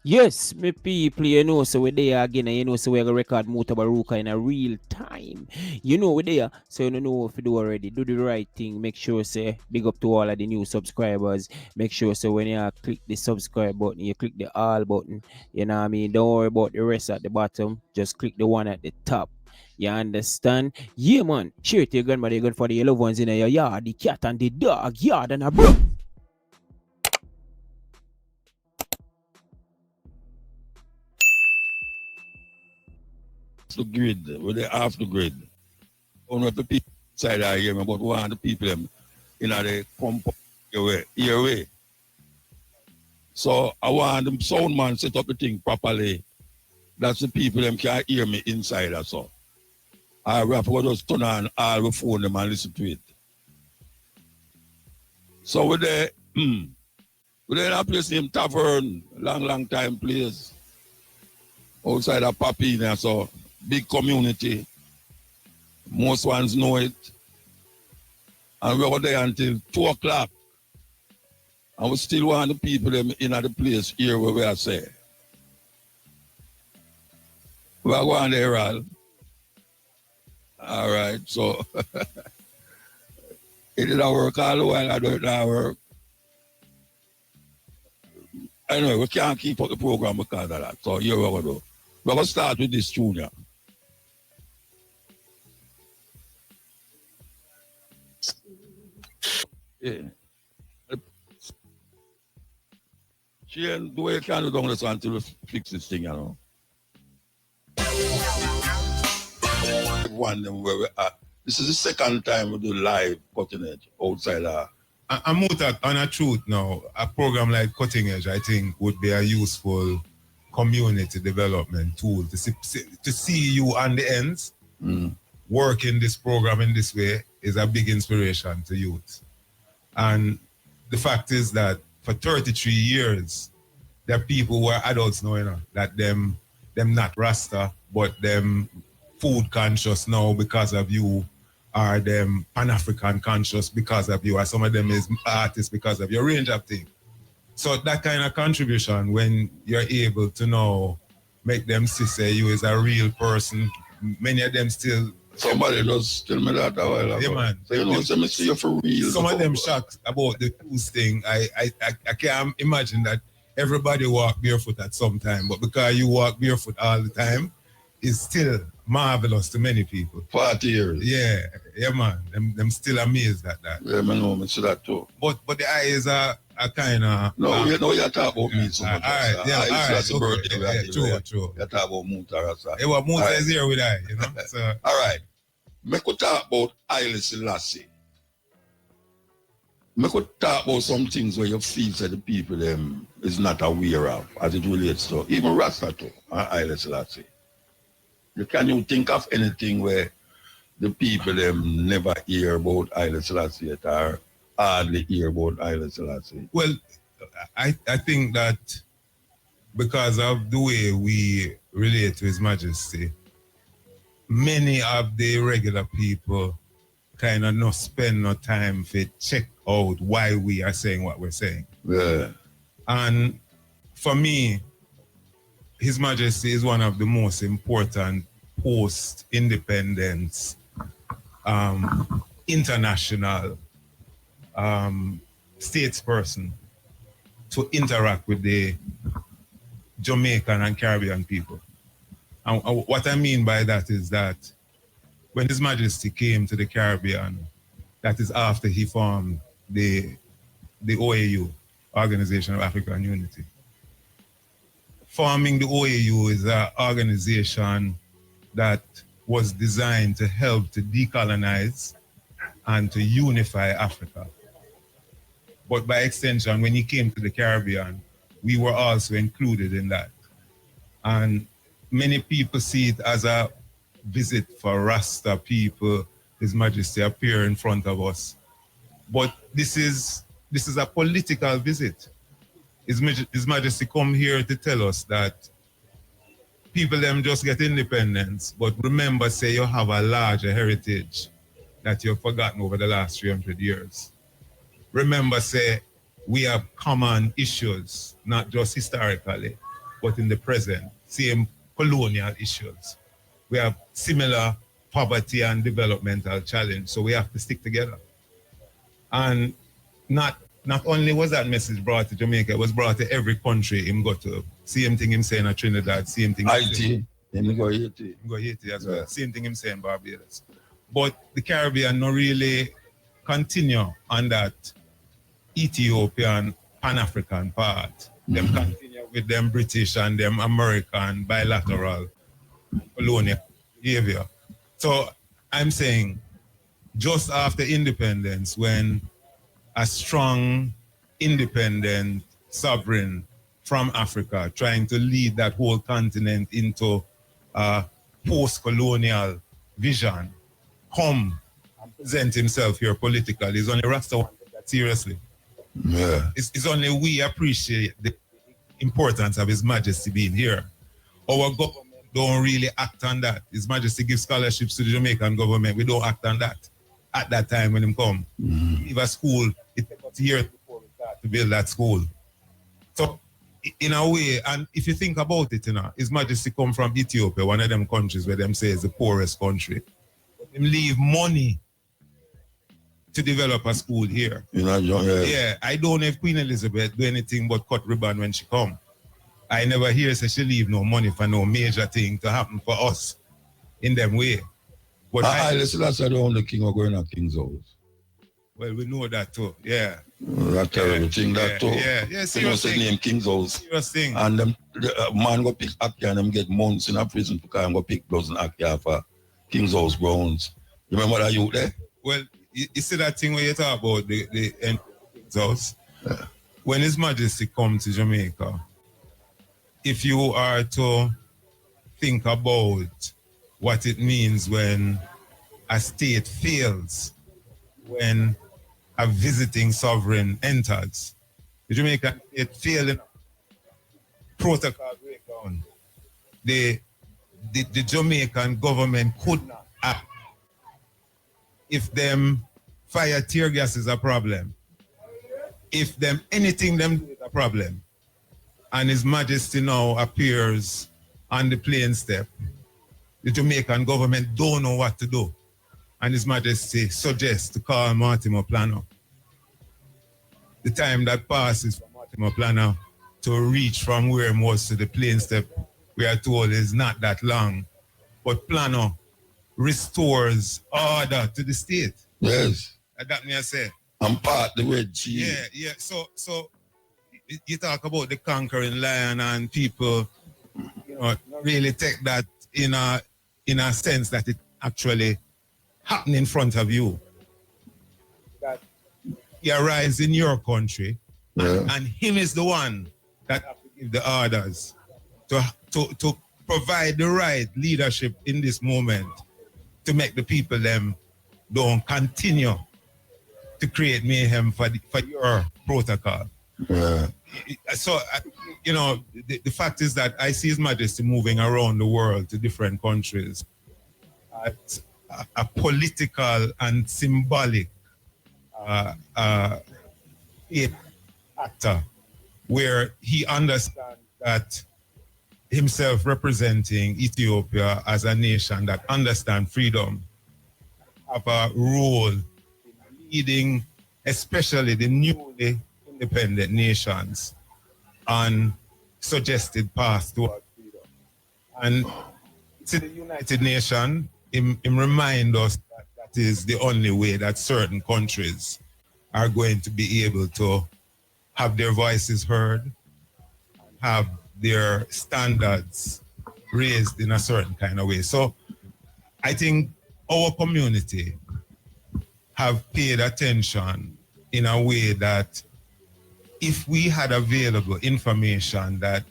Yes, me people, so we're there again, and so we're gonna record Mutabaruka in a real time. We're there, so you know if you do already, do the right thing. Make sure, say, big up to all of the new subscribers. Make sure, so when you click the subscribe button, you click the all button. You know what I mean? Don't worry about the rest at the bottom. Just click the one at the top. You understand? Yeah, man. Share it to your grandmother, your grandfather, your loved ones in your yard, the cat and the dog yard, and a bro. The grid, where they off the grid. Only the people inside I hear me, but one of the people them in the compound your way. So I want the sound man set up the thing properly. That's the people them can hear me inside or so. I have to just turn on all the phone them and listen to it. So with the we in a place named Tavern, long time place. Outside of Papina, so big community. Most ones know it. And we were there until 2 o'clock. And we still want the people them in the place here where we are say. We are going there, all right, so it didn't work all the while, I don't work. Anyway, we can't keep up the program because of that. So here we're going to do. We're going to start with this junior. Yeah. Shane, the way you can do down this until we fix this thing, One them where we are. This is the second time we do live cutting edge outside I'm on a truth now. A program like Cutting Edge, I think, would be a useful community development tool to see you on the ends working this program in this way is a big inspiration to youth. And the fact is that for 33 years, there are people who are adults now, that them not Rasta, but them food conscious now because of you, or them Pan-African conscious because of you, or some of them is artists because of your range of things. So that kind of contribution, when you're able to now make them see say you is a real person, many of them still... Somebody just tell me that a while ago. Yeah, man. So let me see you for real. Some of them shocked about the tools thing. I can't imagine that everybody walk barefoot at some time, but because you walk barefoot all the time, it's still marvelous to many people. 40 years. Yeah, man. Them still amazed at that. Yeah, man, no, I see that too. But the eyes are kind of... No, you know, you're talking about me so much. All right, yeah, all right. That's a birthday. Yeah, true. You're talking about Mutarasa. Yeah, well, Muta is here with I, So. All right. Me could talk about Haile Selassie. Me could talk about some things where you feel that the people them is not aware of as it relates to even Rasta too, and Haile Selassie. Can you think of anything where the people them never hear about Haile Selassie yet, or hardly hear about Haile Selassie? Well, I think that because of the way we relate to His Majesty, many of the regular people kind of not spend no time to check out why we are saying what we're saying. Yeah. And for me, His Majesty is one of the most important post-independence international statesperson to interact with the Jamaican and Caribbean people. And what I mean by that is that when His Majesty came to the Caribbean, that is after he formed the OAU, Organization of African Unity. Forming the OAU is an organization that was designed to help to decolonize and to unify Africa. But by extension, when he came to the Caribbean, we were also included in that. And many people see it as a visit for Rasta people, His Majesty appear in front of us. But this is a political visit. His Majesty come here to tell us that people them just get independence, but remember, say you have a larger heritage that you've forgotten over the last 300 years. Remember, say we have common issues, not just historically, but in the present, same colonial issues. We have similar poverty and developmental challenge, so we have to stick together. And not only was that message brought to Jamaica, it was brought to every country him go to. Same thing him saying at Trinidad, same thing Haiti, him go Haiti. Him go Haiti as well. Same thing him saying Barbados. But the Caribbean no really continue on that Ethiopian Pan-African part. Them continue with them British and them American bilateral colonial behavior. So I'm saying just after independence, when a strong, independent sovereign from Africa trying to lead that whole continent into a post-colonial vision, come and present himself here politically, is only Rasta one take that seriously. Yeah. It's only we appreciate the importance of His Majesty being here. Our government don't really act on that. His Majesty gives scholarships to the Jamaican government. We don't act on that at that time when him come. Leave a school, it takes us years before we start to build that school. So in a way, and if you think about it, you know, His Majesty come from Ethiopia, one of them countries where them say is the poorest country. Him leave money to develop a school here. Yeah, I don't know if Queen Elizabeth do anything but cut ribbon when she come. I never hear say she leave no money for no major thing to happen for us in them way. But Haile Selassie the only king of going to King's house. Well, we know that too. Yeah. That terrible thing, that too. Yeah, serious thing. Name King's house. Serious thing. And them man go pick Akia and them get months in a prison to come go pick dozen Akia for King's house grounds. You remember that you there? Well, you see that thing where you talk about the King's house? Yeah. When His Majesty come to Jamaica, if you are to think about what it means when a state fails, when a visiting sovereign enters, the Jamaican state failed, protocol breakdown. The Jamaican government could not act. If them fire tear gas is a problem, if them anything them do is a problem, and His Majesty now appears on the plane step, the Jamaican government don't know what to do. And His Majesty suggests to call Mortimer Planner. The time that passes for Mortimer Planner to reach from where he was to the plane step, we are told is not that long. But Planner restores order to the state. Yes. That me I say. And part the Red Sea. Yeah. So you talk about the conquering lion and people, you know, really take that in a sense that it actually happened in front of you. That he arrives in your country, and him is the one that have to give the orders to provide the right leadership in this moment to make the people them don't continue to create mayhem for your protocol. Yeah. So, you know, the fact is that I see His Majesty moving around the world to different countries at a political and symbolic actor, where he understands that himself representing Ethiopia as a nation that understands freedom, have a role in leading especially the newly independent nations on suggested path towards freedom. And to the United Nations, him remind us that that is the only way that certain countries are going to be able to have their voices heard, have their standards raised in a certain kind of way. So I think our community have paid attention in a way that if we had available information that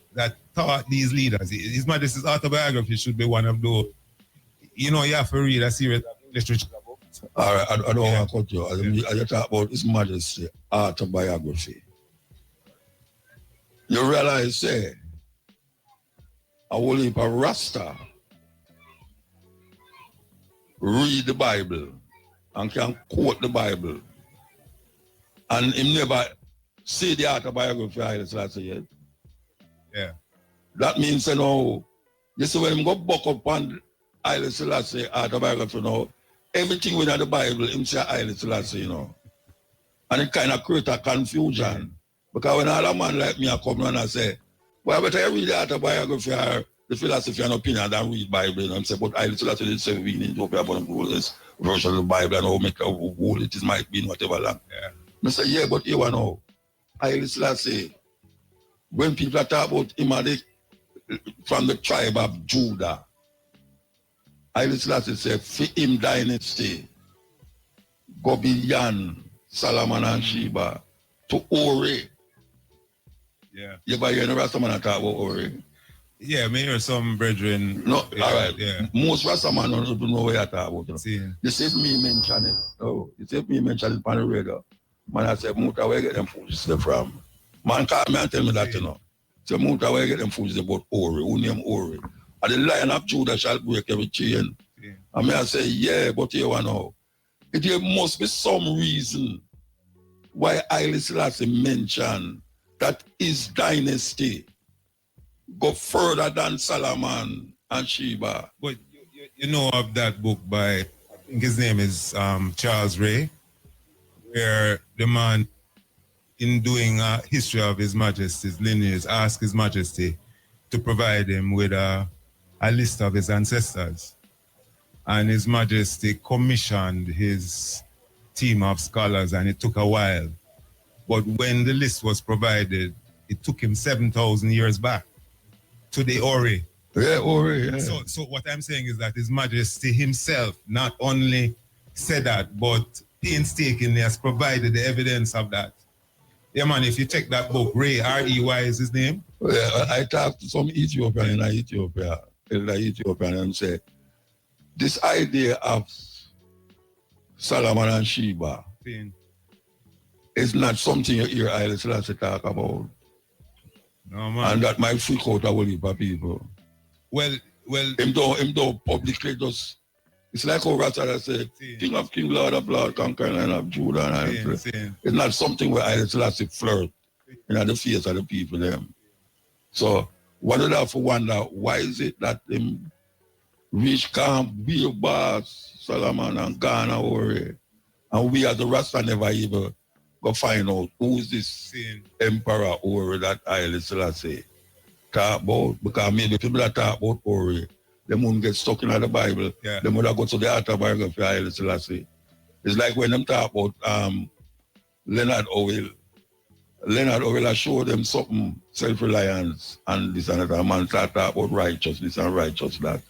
taught these leaders, His Majesty's autobiography should be one of those. You know, you have to read a series of literature books. All right, I don't want to cut you. I talk about His Majesty's autobiography. You realize, say, a whole heap of Rasta read the Bible and can quote the Bible, and him never see the autobiography of Haile Selassie yet. Yeah. That means, you know, you see when him go buck up on Haile Selassie autobiography, you know, everything within the Bible, him say Haile Selassie, you know. And it kind of create a confusion. Because when all a man like me come and I say, well, better I read the autobiography or the philosophy and opinion than read Bible. And say, but Haile Selassie did say we need to open up on this version of the Bible and how make how whole it is might be in whatever lang. Yeah. I say, yeah, but you know, Haile Selassie, when people talk about him from the tribe of Judah, Haile Selassie said, for him dynasty, go beyond Solomon and Sheba to Ori. Yeah. You ever hear the Rastaman talk about Ori? Yeah, me hear some brethren. No, yeah, all right. Yeah. Most Rastaman don't know what you talk about. See. This is me mention it. Oh, this is me mention it on the radio. Man, I said, Muta, where you get them foods from? Man call me and tell me that, you know. So Muta, where you get them foods about Ori? Who name Ori? And the Lion of Judah shall break every chain. Yeah. And me I say, yeah, but you know, there must be some reason why Haile Selassie mentioned that his dynasty go further than Solomon and Sheba. But you know of that book by, I think his name is Charles Ray, where the man, in doing a history of His Majesty's lineage, asked His Majesty to provide him with a list of his ancestors. And His Majesty commissioned his team of scholars, and it took a while. But when the list was provided, it took him 7,000 years back to the Ori. Yeah, Ori, yeah. So what I'm saying is that His Majesty himself not only said that, but painstakingly has provided the evidence of that. Yeah, man, if you check that book, Ray, R-E-Y is his name. Yeah, I talked to some Ethiopian in Ethiopia, and said, this idea of Solomon and Sheba is not something you hear Haile Selassie talk about. No, man. And that might freak out a whole heap of people. Well, him don't publicly just, it's like how Rastafari said, King of King, Lord of Lord, Conqueror Lion of Judah. And it's not something where Haile Selassie flirt in the face of the people them. So one would have to wonder, why is it that them reach camp, be a boss, Solomon and Ghana Ori, and we as the Rasta never even go find out who is this emperor Ori that Haile Selassie talk about, because maybe people that talk about Ori, they won't get stuck in the Bible. Yeah. They would have go to the autobiography of Haile Selassie. It's like when them talk about Leonard Orwell. Leonard Orwell showed them something, self-reliance, and this and that. A man start talk about righteousness and righteous that.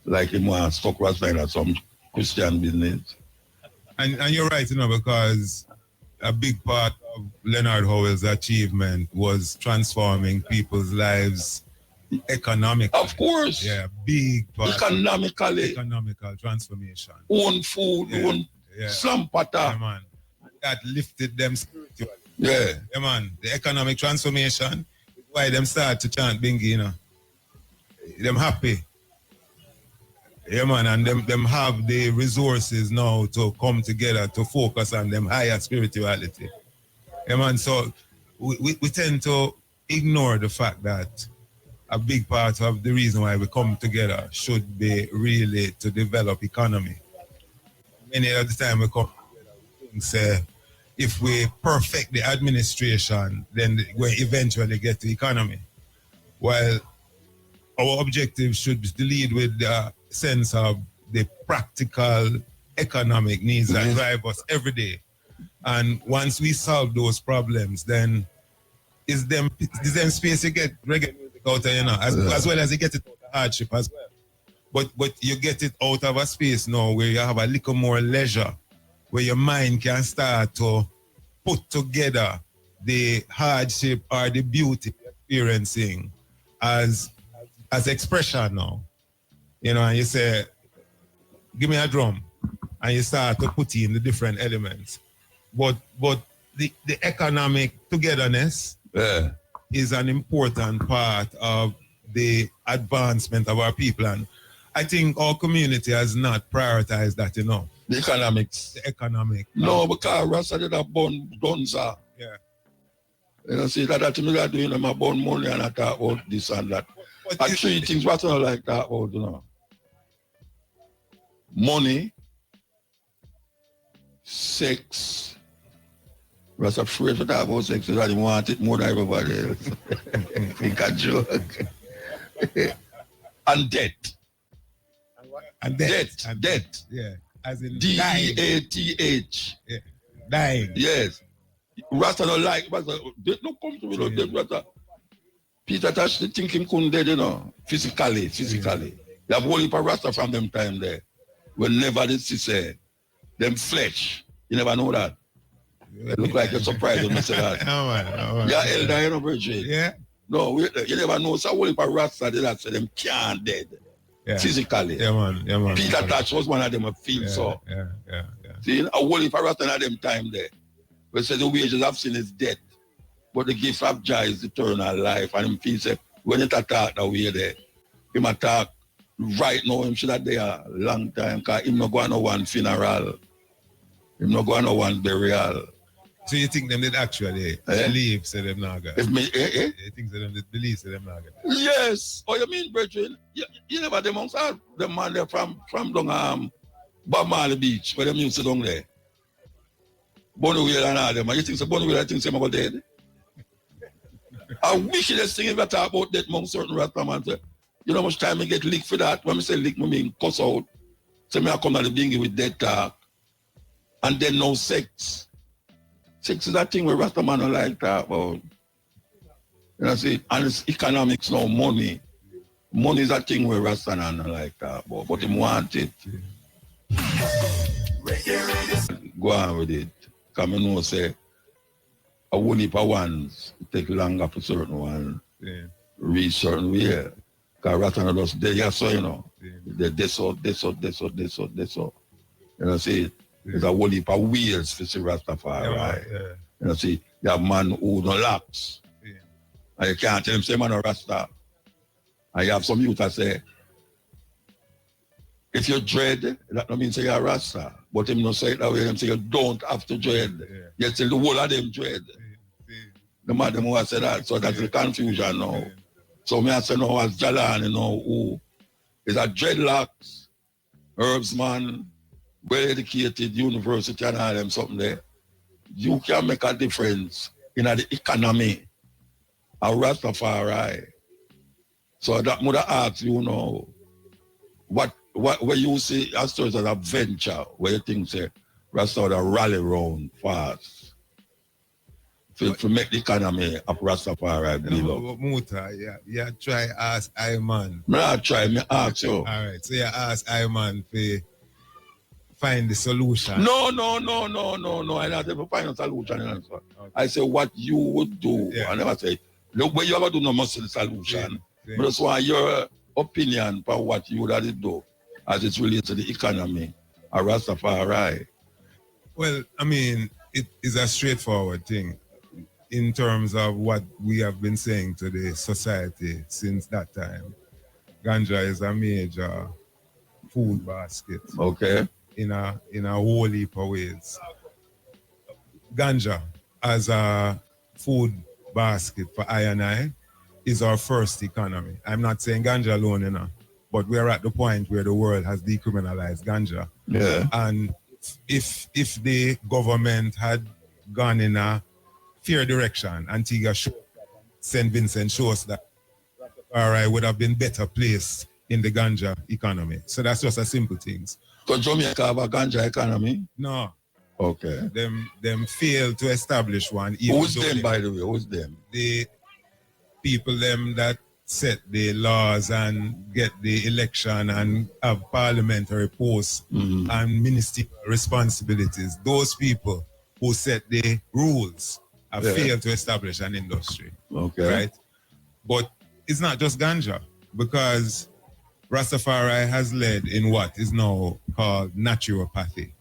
Like him was stuck Rasta in some Christian business. And you're right, you know, because a big part of Leonard Howell's achievement was transforming people's lives economically. Of course. Yeah, big part. Economical transformation. Own food, own slum pata. Yeah, man. That lifted them spiritually. Yeah. Yeah, man. The economic transformation is why them start to chant Bingi, you know. Them happy. Yeah, man, and them have the resources now to come together to focus on them higher spirituality. Yeah, man, so we tend to ignore the fact that a big part of the reason why we come together should be really to develop economy. Many of the time we come together, we think, say, if we perfect the administration, then we eventually get the economy. While our objective should be to lead with the sense of the practical economic needs that drive us every day. And once we solve those problems, then is them space you get reggae music out of, you know, as well as you get it out of hardship as well. But you get it out of a space now where you have a little more leisure, where your mind can start to put together the hardship or the beauty you're experiencing as expression now. You know, and you say, give me a drum, and you start to put in the different elements. But the economic togetherness is an important part of the advancement of our people. And I think our community has not prioritized that enough. The economics. The economic. No, because Rasta did a bun Donza. Yeah. You know, see that me that doing them a bun money and I talk about this and that. I three things what I like that about, you know. Money, sex. Was afraid to talk about sex, so I didn't want it more than everybody else. Think I joke. And debt. And debt. Yeah. As in D-E-A-T-H. Yeah. Dying. Yes. Rasta don't like, Rasta, they don't come to me like that, Rasta. Peter Tosh, they think him couldn't dead, you know, physically. They have whole heap of Rasta from them time there. Whenever they say, them flesh, you never know that. It look like you're surprised when you say that. Yeah, elder, you know, Virgin. Yeah. No, you never know. So whole heap of Rasta, they say them can't dead. Yeah. Physically. Yeah, man. Peter Tosh was one of them, I feel so. Yeah. See, a whole heap of Rasta in them time there. We say the wages of sin is death, but the gift of joy is eternal life. And him feel say, when it attack that way there, him attack right now, him should have there a long time, because him not going to one funeral. Him not going to one burial. So you think them did actually believe say them not got? You think them did believe say them not got? Yes. Oh, you mean, brethren? You never them amongst all them man there from down Bob Marley Beach, where them used to down there. Bonneville and all them. You think so Bonneville, I think some are dead? I wish this thing if I talk about that among certain Rasta man say, you know how much time I get licked for that? When I say lick, I mean cuss out. So I come at the beginning with dead talk. And then no sex. Sex is that thing where Rasta man don't like talk about. You know, see, and it's economics, no money. Money is that thing where Rasta man don't like talk about, but him want it. Go on with it. Because I know say a whole heap of ones take longer for certain ones. Yeah. Reach certain way. Because Rasta just there, yeah, so you know. Yeah. They so. You know, see, there's a whole heap of wheels for see Rastafari. Right? Yeah. You know, see, you have man who no locks. Yeah. And you can't tell him say man a Rasta. And you have some youth that say, if you're dread, that don't mean say you're a Rasta. But him no say it that way, him say you don't have to dread. Yeah. You tell the whole of them dread. The man them who I say that, so that's the confusion now. So me I say no as Jalan, you know, who is a dreadlocks, herbsman, well educated, university and all them something there. You can make a difference in the economy of Rastafari. So that mother asks you know what where you see as as a venture where you think say Rasta would rally round fast. To make the economy of Rastafari build up. Muta, yeah, try ask Iman. Me ask you. All right, so you ask Iman to find the solution. No. I don't ever find a solution. Okay. I say what you would do. Yeah. I never say, look, what you ever do no must the solution. Yeah. But that's why your opinion for what you would do as it relates to the economy of Rastafari. Well, I mean, it is a straightforward thing in terms of what we have been saying to the society since that time. Ganja is a major food basket. Okay. In a whole heap of ways. Ganja as a food basket for I and I is our first economy. I'm not saying ganja alone, you know, but we're at the point where the world has decriminalized ganja. Yeah. And if the government had gone in a fair direction, Antigua, St. Vincent shows that I would have been better placed in the ganja economy. So that's just a simple things. So Jamaica have a ganja economy? No. Okay. Them failed to establish one. Who's them, by the way? Who's them? The people them that set the laws and get the election and have parliamentary posts and ministerial responsibilities. Those people who set the rules have failed to establish an industry. Okay. Right? But it's not just ganja, because Rastafari has led in what is now called naturopathy,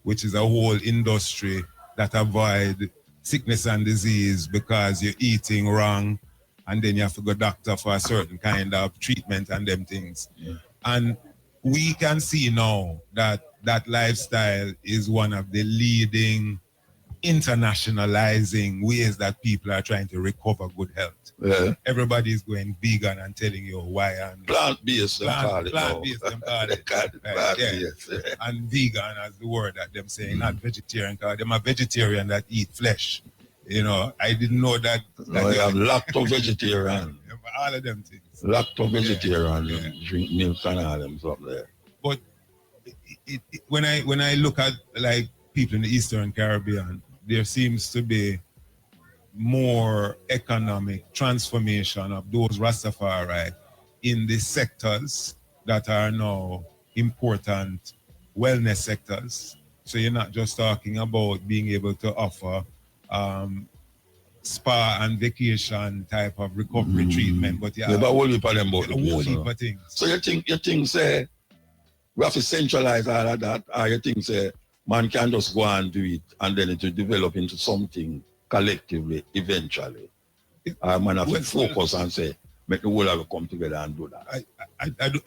which is a whole industry that avoid sickness and disease because you're eating wrong, and then you have to go doctor for a certain kind of treatment and them things. Yeah. And we can see now that that lifestyle is one of the leading internationalizing ways that people are trying to recover good health. Yeah. Everybody's going vegan and telling you why. And Plant-based, plant-based, them call it. Plant-based. Yeah. And vegan as the word that them saying, not vegetarian, because them are vegetarian that eat flesh. You know, I didn't know that. No, you have lacto-vegetarian. All of them things. Lacto-vegetarian, Yeah. drink milk and all them stuff there. But when I look at like people in the Eastern Caribbean, there seems to be more economic transformation of those Rastafari in the sectors that are now important wellness sectors. So you're not just talking about being able to offer spa and vacation type of recovery treatment, but yeah, but whole heap of them about a whole heap of things. So you think say we have to centralize all of that, or you think say man can just go and do it and then it will develop into something collectively eventually? Or man have to focus and say make the whole of it come together and do that.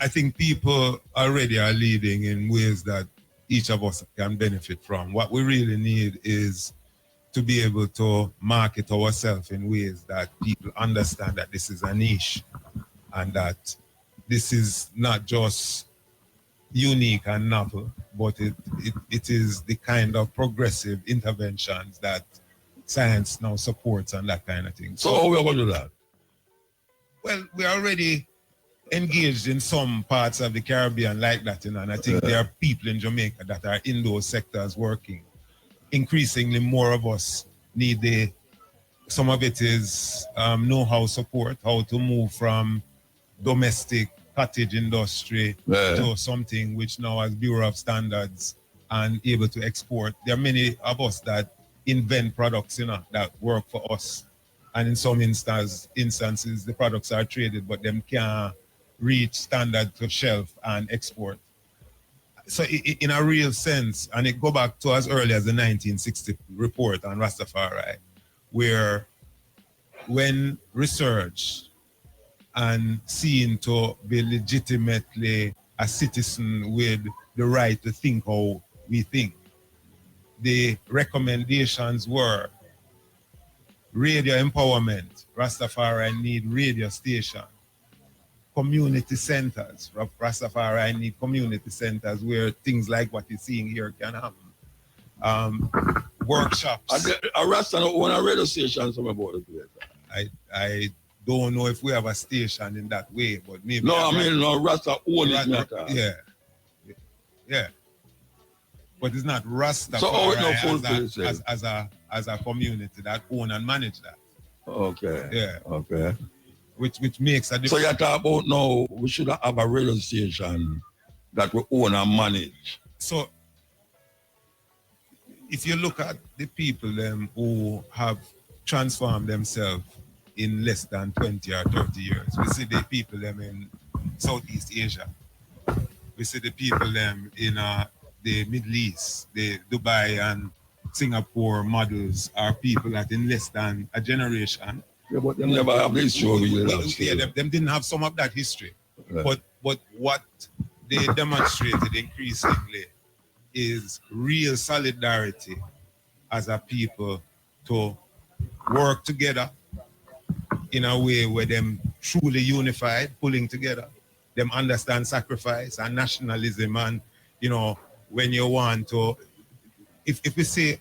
I think people already are leading in ways that each of us can benefit from. What we really need is to be able to market ourselves in ways that people understand that this is a niche and that this is not just unique and novel, but it is the kind of progressive interventions that science now supports and that kind of thing. So how are we going to do that? Well, we're already engaged in some parts of the Caribbean like that, you know, and I think there are people in Jamaica that are in those sectors working. Increasingly more of us need some of it is know-how support, how to move from domestic cottage industry to something which now has Bureau of Standards and able to export. There are many of us that invent products, you know, that work for us. And in some instances, the products are traded, but them can't reach standard to shelf and export. So in a real sense, and it go back to as early as the 1960 report on Rastafari, where when research and seen to be legitimately a citizen with the right to think how we think, the recommendations were radio empowerment. Rastafari need radio station. Community centers. Rastafari need community centers where things like what you're seeing here can happen. Workshops. A Rasta don't own a radio station somewhere about the place. I don't know if we have a station in that way, but maybe. No, I mean, no, Rasta own it. Yeah. Yeah. But it's not Rastafari so as a community that own and manage that. Okay. Yeah. Okay. Which makes a difference. So you're talking about now we should have a radio station that we own and manage. So if you look at the people who have transformed themselves in less than 20 or 30 years, we see the people in Southeast Asia. We see the people in the Middle East, the Dubai and Singapore models are people that in less than a generation. Yeah, but them never have this show. Them didn't have some of that history. Yeah. But what they demonstrated increasingly is real solidarity as a people to work together in a way where them truly unified, pulling together. Them understand sacrifice and nationalism and, you know, when you want to, if we say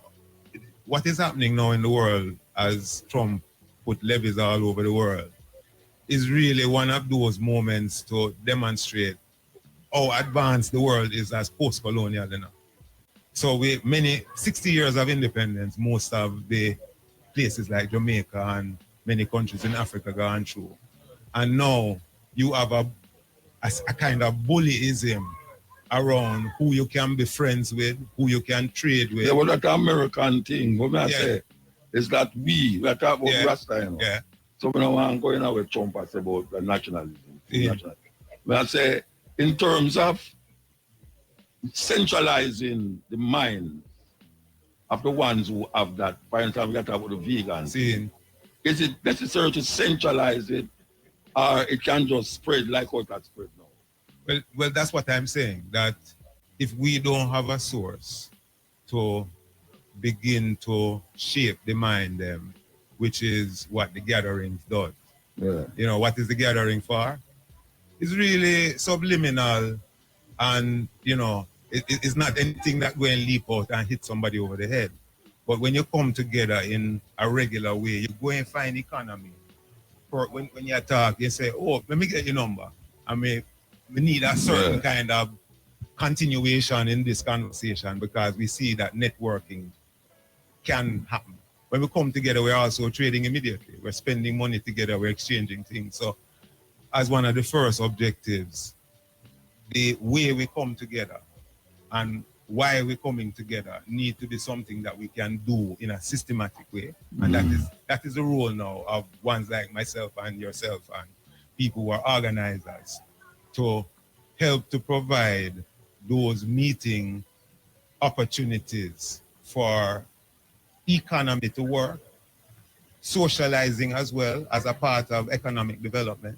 what is happening now in the world as Trump put levies all over the world is really one of those moments to demonstrate how advanced the world is as post-colonial, you know. So 60 years of independence, most of the places like Jamaica and many countries in Africa gone through. And now you have a kind of bullyism around who you can be friends with, who you can trade with. Yeah, well, that's an American thing. What I say is that we are talking about Rasta, you know. Yeah. So when I want to go in with Trump, I say about the nationalism. When I say in terms of centralizing the minds of the ones who have that, for instance, we got to talk about the vegans. Is it necessary to centralize it, or it can just spread like how that spread now? Well, that's what I'm saying, that if we don't have a source to begin to shape the mind them, which is what the gatherings does. Yeah. You know, what is the gathering for? It's really subliminal, and you know, it's not anything that go and leap out and hit somebody over the head. But when you come together in a regular way, you go and find economy. For when you talk, you say, oh, let me get your number. I mean, we need a certain kind of continuation in this conversation because we see that networking can happen. When we come together, we're also trading immediately. We're spending money together, we're exchanging things. So as one of the first objectives, the way we come together and why we're coming together need to be something that we can do in a systematic way. And that is the role now of ones like myself and yourself and people who are organizers to help to provide those meeting opportunities for economy to work, socializing as well as a part of economic development.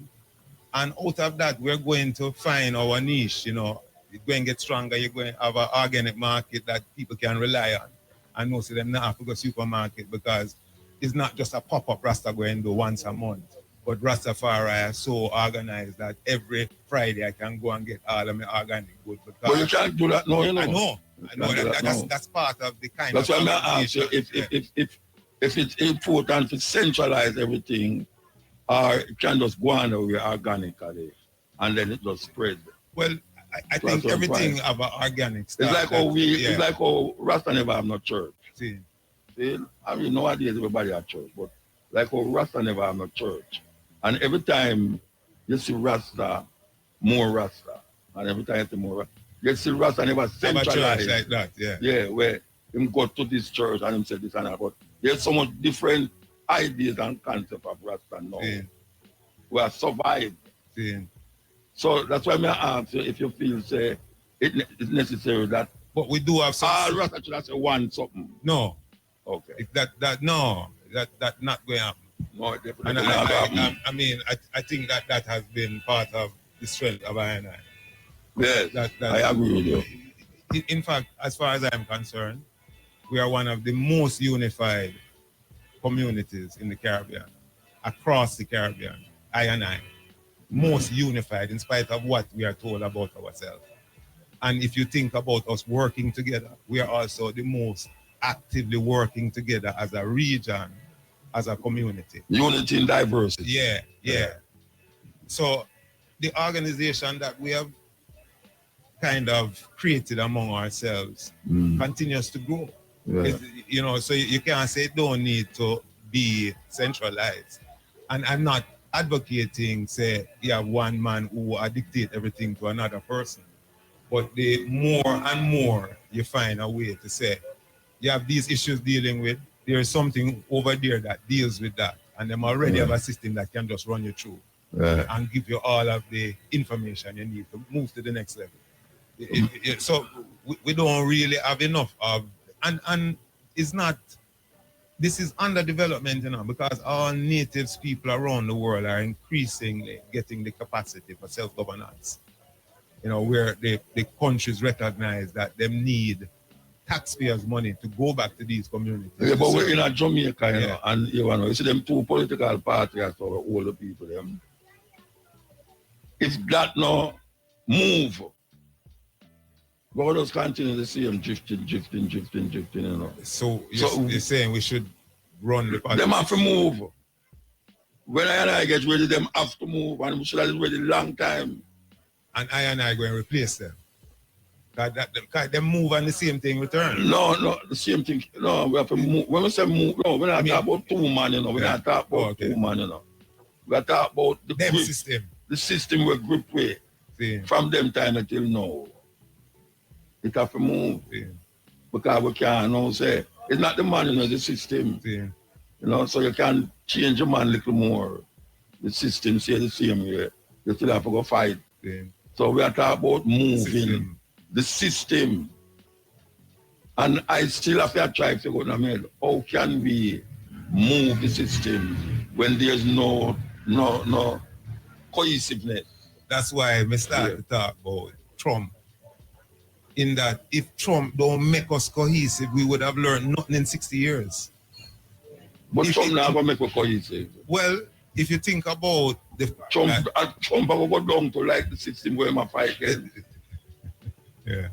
And out of that, we're going to find our niche, you know. You're going to get stronger, you're going to have an organic market that people can rely on. And most of them not have to go supermarket because it's not just a pop-up Rasta going to do once a month. But Rastafari are so organized that every Friday I can go and get all of my organic goods. But you can't do that now, you know. I know. That's part of the kind that's of... That's why I ask you if it's important to centralize everything, or it can just go on away organically and then it just spread. Well, I think everything about organic stuff. It's like how it's like how Rasta never have no church. See, I mean, nowadays everybody at church, but like how Rasta never have no church. And every time you see Rasta, more Rasta. And every time you see more Rasta, you see Rasta never centralized. Like that, yeah. Yeah, where him go to this church and him say this and that. But there's so much different ideas and concepts of Rasta now. We are survived. So that's why I ask you if you feel say it's necessary that. But we do have some. All Rasta should have say one something. No. Okay. That not going to happen. No, definitely and I mean, I think that has been part of the strength of I&I. Yes, I agree with you. In fact, as far as I'm concerned, we are one of the most unified communities in the Caribbean, across the Caribbean, I&I. Most unified in spite of what we are told about ourselves. And if you think about us working together, we are also the most actively working together as a region, as a community. Unity in diversity. Yeah. So the organization that we have kind of created among ourselves continues to grow. Yeah. You know, so you can't say it don't need to be centralized. And I'm not advocating, say, you have one man who dictate everything to another person. But the more and more you find a way to say, you have these issues dealing with, there is something over there that deals with that. And them already have a system that can just run you through and give you all of the information you need to move to the next level. So we don't really have enough of, and it's not, this is under development, you know, because our natives people around the world are increasingly getting the capacity for self-governance. You know, where the countries recognize that they need taxpayers' money to go back to these communities. Yeah, but we're in a Jamaica, you know, and you see them two political parties or all the people, them. If that no move, God just continue the same drifting, you know. So you're saying we should run the party? Them have to move. When I get ready, them have to move, and we should have ready long time. And I going to replace them. Because they move and the same thing return. No, the same thing. No, we have to move. When we say move, no, we're not talking about 2 man, you know. We're not talking about 2 man, you know. We're talking about the them grip, system. The system we're grip with. From them time until now. It have to move. Because we can't now say, it's not the man, you know, the system. You know, so you can change your man a little more. The system say the same way. You still have to go fight. So we are talking about moving the system. And I still have to try to go to the how can we move the system when there's no cohesiveness? That's why we start to talk about Trump. in that if Trump don't make us cohesive, we would have learned nothing in 60 years. But Trump never make us cohesive. Well, if you think about the Trump will go down to like the system where my fight. Yeah.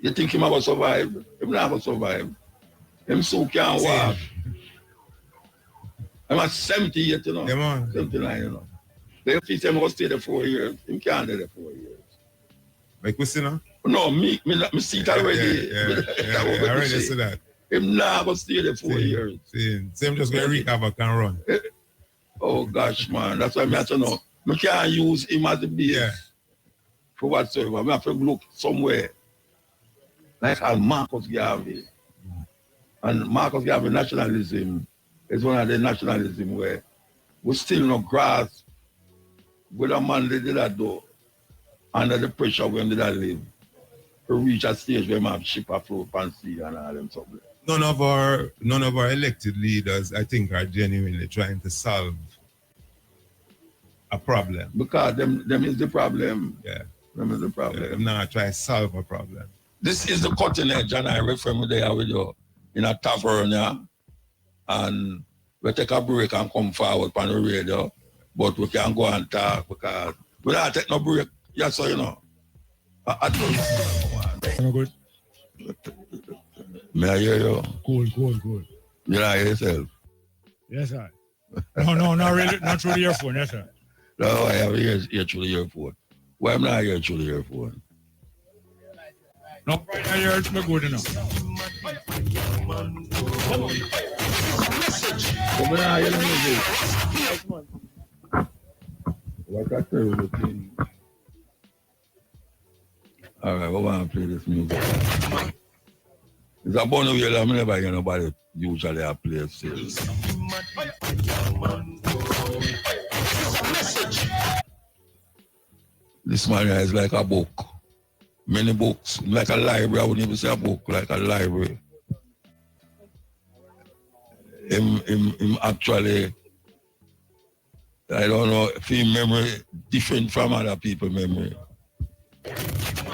You think him ever survive? Him never survive. Him so can't walk. I'm at 78, you know. Yeah, man. 79, you know. They think him will stay there 4 years. Him can't stay there 4 years. Like we see now? No, me see it already. Yeah, I already see that. Him never stay there 4 years. Same just going to recover can run. Oh gosh, man. That's why I have to know. I can't use him as the base for whatsoever. I have to look somewhere. Like Marcus Garvey. And Marcus Garvey nationalism is one of the nationalism where we still not grasp what a man did that do under the pressure when did I live to reach a stage where we have ship afloat and sea and all them stuff. None of our elected leaders, I think, are genuinely trying to solve a problem. Because them is the problem. Yeah. Them is the problem. Them not trying to solve a problem. This is the cutting edge, and I refer me there with you in a tavern, yeah? And we take a break and come forward on the radio, but we can go and talk because we don't take no break. Yes, so you know. I don't. Good. May I hear you? Good. You don't hear yourself? Yes, sir. No, not really, not through the earphone, yes, sir. No, I have ear through the earphone. Why am I not here through the earphone? No, right now you're me good enough. Come on, I hear the music. What a terrible thing. All right, we want to play this music. It's a bonus wheel that I never hear nobody usually play still. This man is like a book. Many books. Like a library. I wouldn't even say a book, like a library. Him actually, I don't know, if his memory different from other people's memory.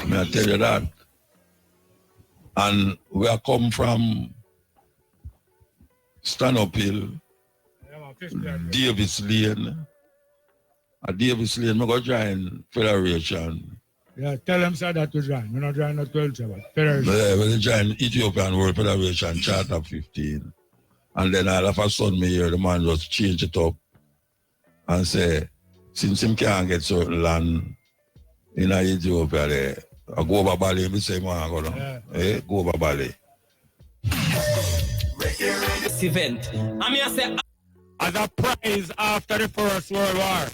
May I tell you that? And we are come from Stand-Up Hill, Davis Lane. At Davis Lane, I go join Federation. Yeah, tell them sir that to join. We're not joining the 12 Federation. We join Ethiopian World Federation, Charter 15. And then all of a sudden, me hear the man just change it up and say, since him can't get certain land in Ethiopia there, I go over Bali, we say, man, go down. Yeah. Go over Bali. This event, as a prize after the First World War,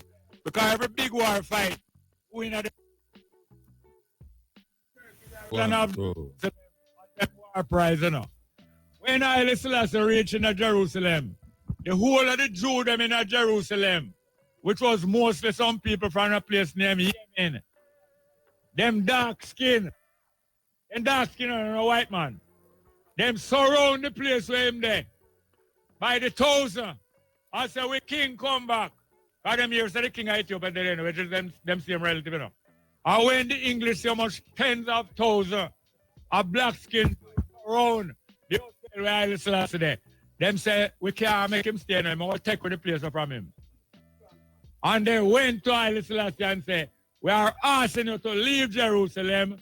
because every big war fight, we know the war prize, you know. When Haile Selassie reached in Jerusalem, the whole of the Jews them in Jerusalem, which was mostly some people from a place named Yemen, them dark skin and a white man, them surround the place where him there by the thousand. I say, we king come back. Because them here say the king of Ethiopia, there, which is them same relative, you know. And when the English so much tens of thousands of black skin around the hotel where Haile Selassie there, them say, we can't make him stay no more, we'll take the place from him. And they went to Haile Selassie and said, we are asking you to leave Jerusalem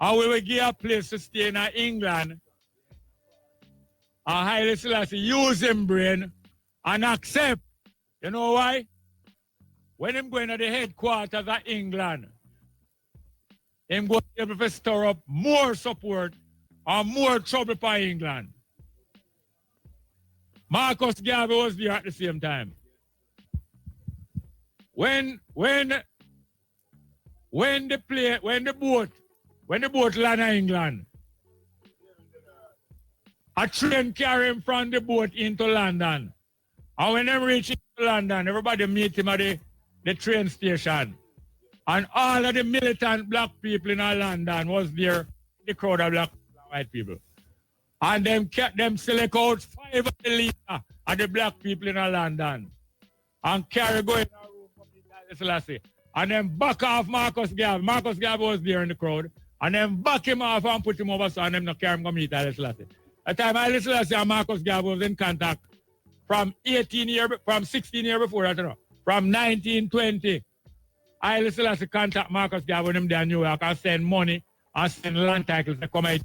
and we will give you a place to stay in England. And Haile Selassie use him brain and accept. You know why? When him going to the headquarters of England, him going to be able to stir up more support and more trouble for England. Marcus Garvey was there at the same time. When the boat land in England, a train carry him from the boat into London. And when they reach London, everybody meet him at the train station. And all of the militant black people in London was there, the crowd of black and white people. And them select out 5 of the leaders of the black people in London. And carry going to Haile Selassie. And then back off Marcus Garvey. Marcus Garvey was there in the crowd. and then back him off and put him over so and them not carry him to meet Haile Selassie. At the time Haile Selassie and Marcus Garvey was in contact from 16 years before that, you know. From 1920, Haile Selassie contact Marcus Garvey when him there in New York and send money and send land titles to come out.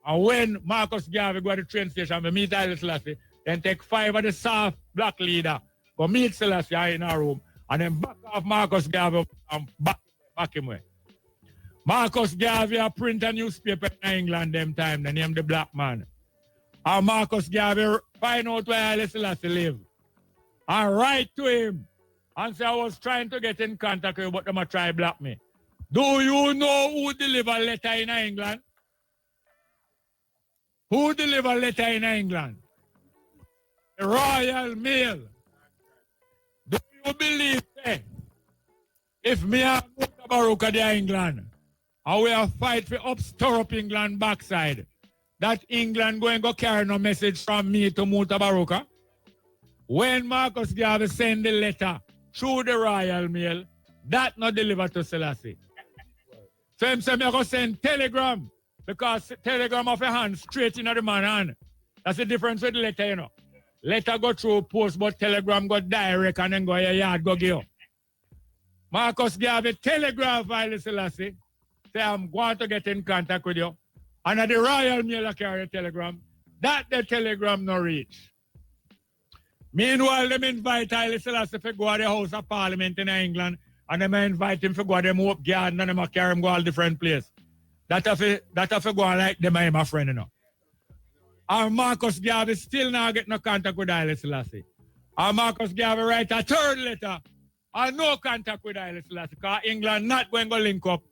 And when Marcus Garvey go to the train station to meet Haile Selassie, then take 5 of the soft black leader go meet Selassie in our room and then back off Marcus Garvey and back him away. Marcus Garvey print a newspaper in England them time, the name The Black Man. And Marcus Garvey find out where Haile Selassie live. And write to him and say I was trying to get in contact with you, but them a try block me. Do you know who deliver letter in England? Who deliver letter in England? The Royal Mail. Do you believe that if me and Mutabaruka there in England and we are fight for stir up England backside, that England going to carry no message from me to Mutabaruka? When Marcus Garvey send the letter through the Royal Mail, that not delivered to Selassie. So him say me go send telegram because telegram of a hand straight in the man hand. That's the difference with the letter, you know. Letter go through post, but telegram go direct and then go your yard go give. Marcus Garvey telegraph Haile Selassie, say I'm going to get in contact with you. And at the Royal Mail I carry a telegram. That the telegram no reach. Meanwhile, them invite Haile Selassie to go to the House of Parliament in England and them invite him to go to them Hope Garden and them carry him go all different places. That have to go like them and my friend, you know. And Marcus Garvey still not get no contact with Haile Selassie. And Marcus Garvey write a third letter and no contact with Haile Selassie because England not going to link up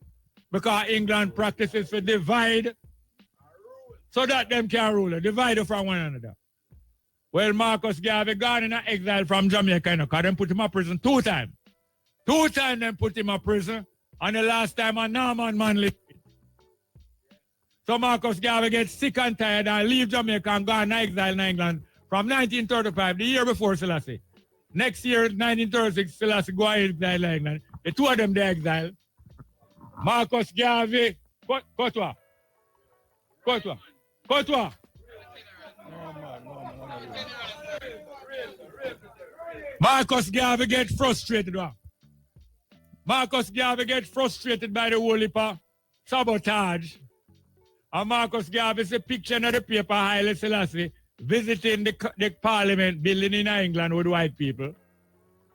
because England practices to divide so that them can rule, divide from one another. Well, Marcus Garvey gone in exile from Jamaica, you know, because them put him in prison 2 times. 2 times them put him in prison, and the last time a Norman man lived. So Marcus Garvey gets sick and tired and leave Jamaica and go in exile in England from 1935, the year before Selassie. Next year, 1936, Selassie go in exile in England. The 2 of them they exile. Marcus Garvey, Kotwa. Marcus Garvey get frustrated. Marcus Garvey get frustrated by the whole heap of sabotage. And Marcus Garvey see a picture in the paper Haile Selassie visiting the parliament building in England with white people.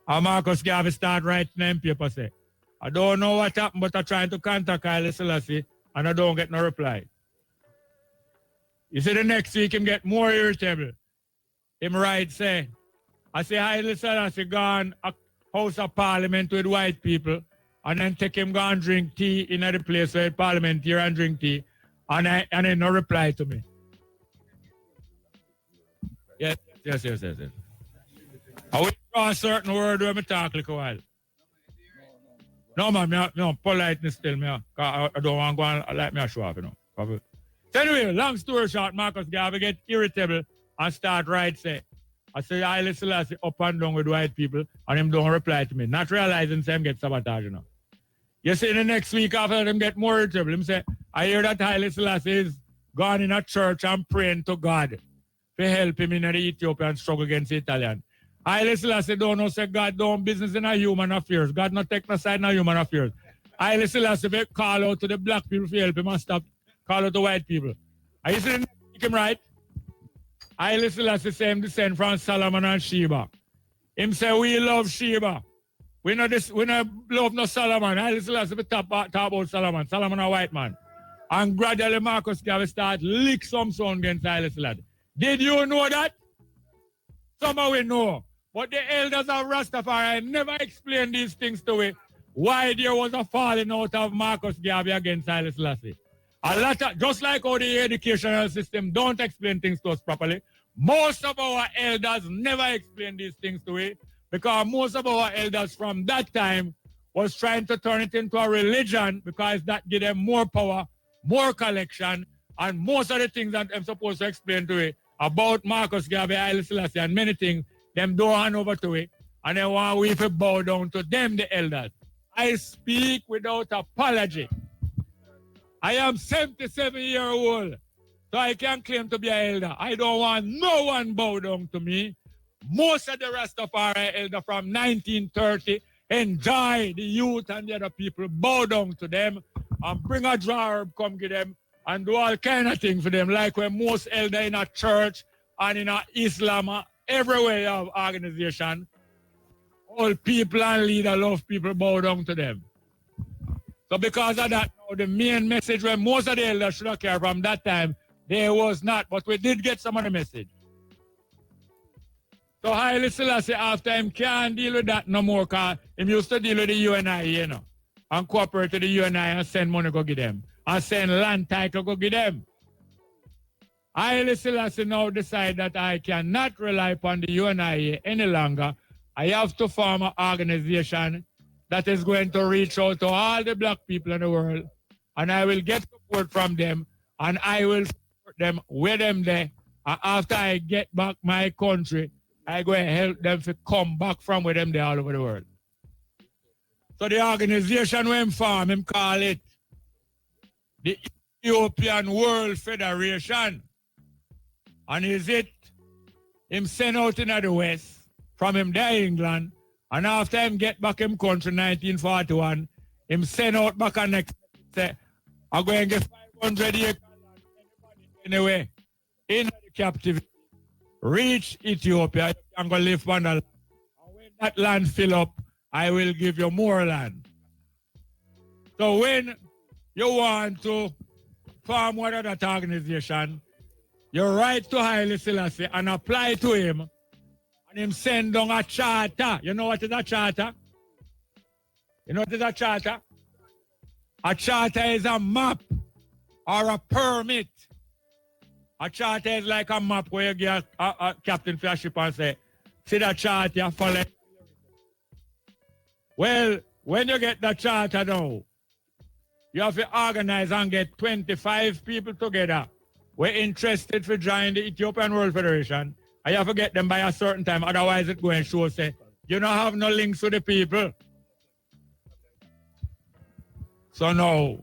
And Marcus Garvey start writing in paper say, I don't know what happened, but I'm trying to contact Haile Selassie and I don't get no reply. You see the next week him get more irritable. Him write say, I say Haile Selassie gone a House of Parliament with white people and then take him go and drink tea in the place where Parliament here and drink tea and then no reply to me. Yes. I will draw a certain word when I talk like a while. No man, no politeness still me. I don't want to go and let me show off, you know. So anyway, long story short, Marcus Garvey get irritable and start right say, I say Haile Selassie up and down with white people and him don't reply to me. Not realizing him get sabotage, you know. You see the next week after him get more irritable, him say, I hear that Haile Selassie is gone in a church and praying to God to help him in the Ethiopian struggle against the Italian. Haile Selassie don't know say God don't business in a human affairs. God not take no side in a human affairs. Haile Selassie call out to the black people to help him and stop call out to white people. Are you see the next week him right? Haile Selassie say him descend from Solomon and Sheba. Him say we love Sheba. We not love no Solomon. Haile Selassie talk about Solomon. Solomon a white man. And gradually Marcus Garvey start lick some sound against Haile Selassie. Did you know that? Some of we know. But the elders of Rastafari never explained these things to we. Why there was a falling out of Marcus Garvey against Haile Selassie. A lot of, just like how the educational system don't explain things to us properly, most of our elders never explain these things to we because most of our elders from that time was trying to turn it into a religion because that give them more power, more collection, and most of the things that I'm supposed to explain to we about Marcus Garvey, Haile Selassie, and many things, them don't hand over to it, and they want we to bow down to them, the elders. I speak without apology. I am 77-year-old, so I can claim to be an elder. I don't want no one bow down to me. Most of the Rastafari elder from 1930 enjoy the youth and the other people, bow down to them and bring a jar come give them and do all kind of things for them, like when most elder in a church and in a Islam, everywhere you have organization, all people and leader love people bow down to them. So because of that, now the main message when most of the elders should have care from that time, there was not, but we did get some of the message. So Haile Selassie, after him can't deal with that no more, because him used to deal with the UNI, you know, and cooperate with the UNI and send money go give them, and send land title go give them. Haile Selassie now decide that I cannot rely upon the UNI any longer. I have to form an organization that is going to reach out to all the black people in the world, and I will get support from them, and I will support them with them there. And after I get back my country, I go and help them to come back from with them there all over the world. So the organization when him form, him call it the Ethiopian World Federation. And is it him sent out in the West from him there England, and after him get back in country 1941, him send out back and next say, I'm going to get 500 acres anyway in the captivity. Reach Ethiopia, I'm going to live on the land. And when that land fill up, I will give you more land. So when you want to form one of that organization, you write to Haile Selassie and apply to him, and him send down a charter. You know what is a charter? You know what is a charter? A charter is a map or a permit. A charter is like a map where you get a captain for a ship and say, see that charter, you follow it. Well, when you get the charter now, you have to organize and get 25 people together. We're interested to join the Ethiopian World Federation. And you have to get them by a certain time, otherwise it go and show say, you don't have no links with the people. So now,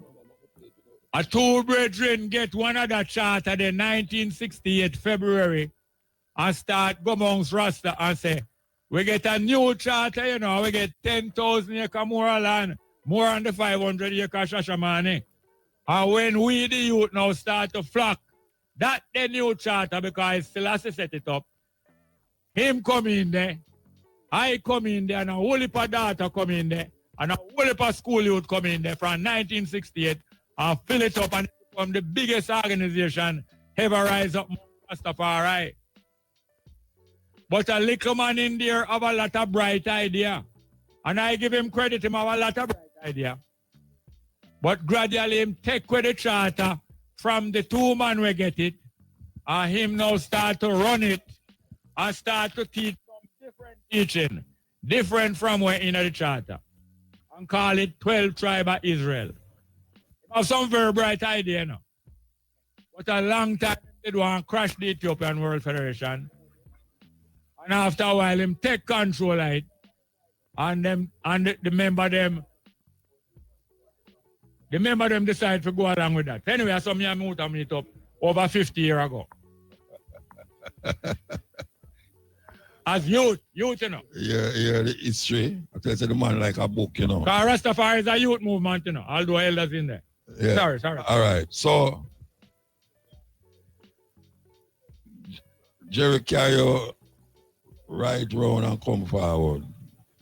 a two brethren get one of the charter in 1968 February and start go amongst Rasta and say, we get a new charter, you know, we get 10,000 acre more land, more than the 500 acre Shashamane. And when we the youth now start to flock, that the new charter, because Selassie set it up, him come in there, I come in there, and a whole heap of data come in there, and a whole heap of school youth come in there from 1968 and fill it up and become the biggest organization ever rise up Rastafari. But a little man in there have a lot of bright idea. And I give him credit, him have a lot of bright idea. But gradually him take with the charter from the two man we get it, and him now start to run it and start to teach some different teaching, different from where in the charter, and call it 12 Tribe of Israel. Have some very bright idea now. But a long time they want to crash the Ethiopian World Federation. And after a while him take control of it. And the member them decide to go along with that. Anyway, I saw me and Muta meet up over 50 years ago. As youth, you know. Yeah, the history. I tell you, the man like a book, you know. Because Rastafari is a youth movement, you know, although elders in there. Yeah. Sorry. All right. So, Jerry carry you right round and come forward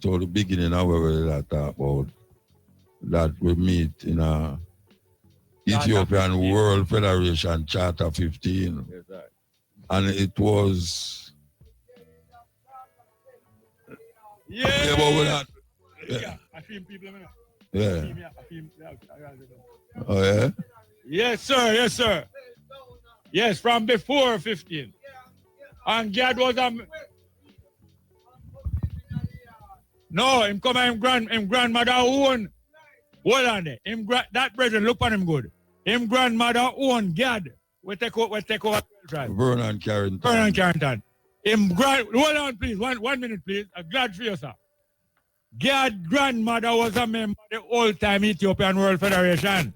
to the beginning of where we talk about that we meet in a Ethiopian World Federation Charter 15. Yes, sir. And it was... Yeah. But we're not... Yeah. I feel people, Yeah. Oh, yeah? Yes, sir. Yes, from before 15. And God was a... No, him come him grandmother own. Hold on there. That brethren, look on him good. Him grandmother own God. We take over tribe. Vernon Carrington. Hold on, please. One minute, please. I'm glad for you, sir. God grandmother was a member of the old-time Ethiopian World Federation.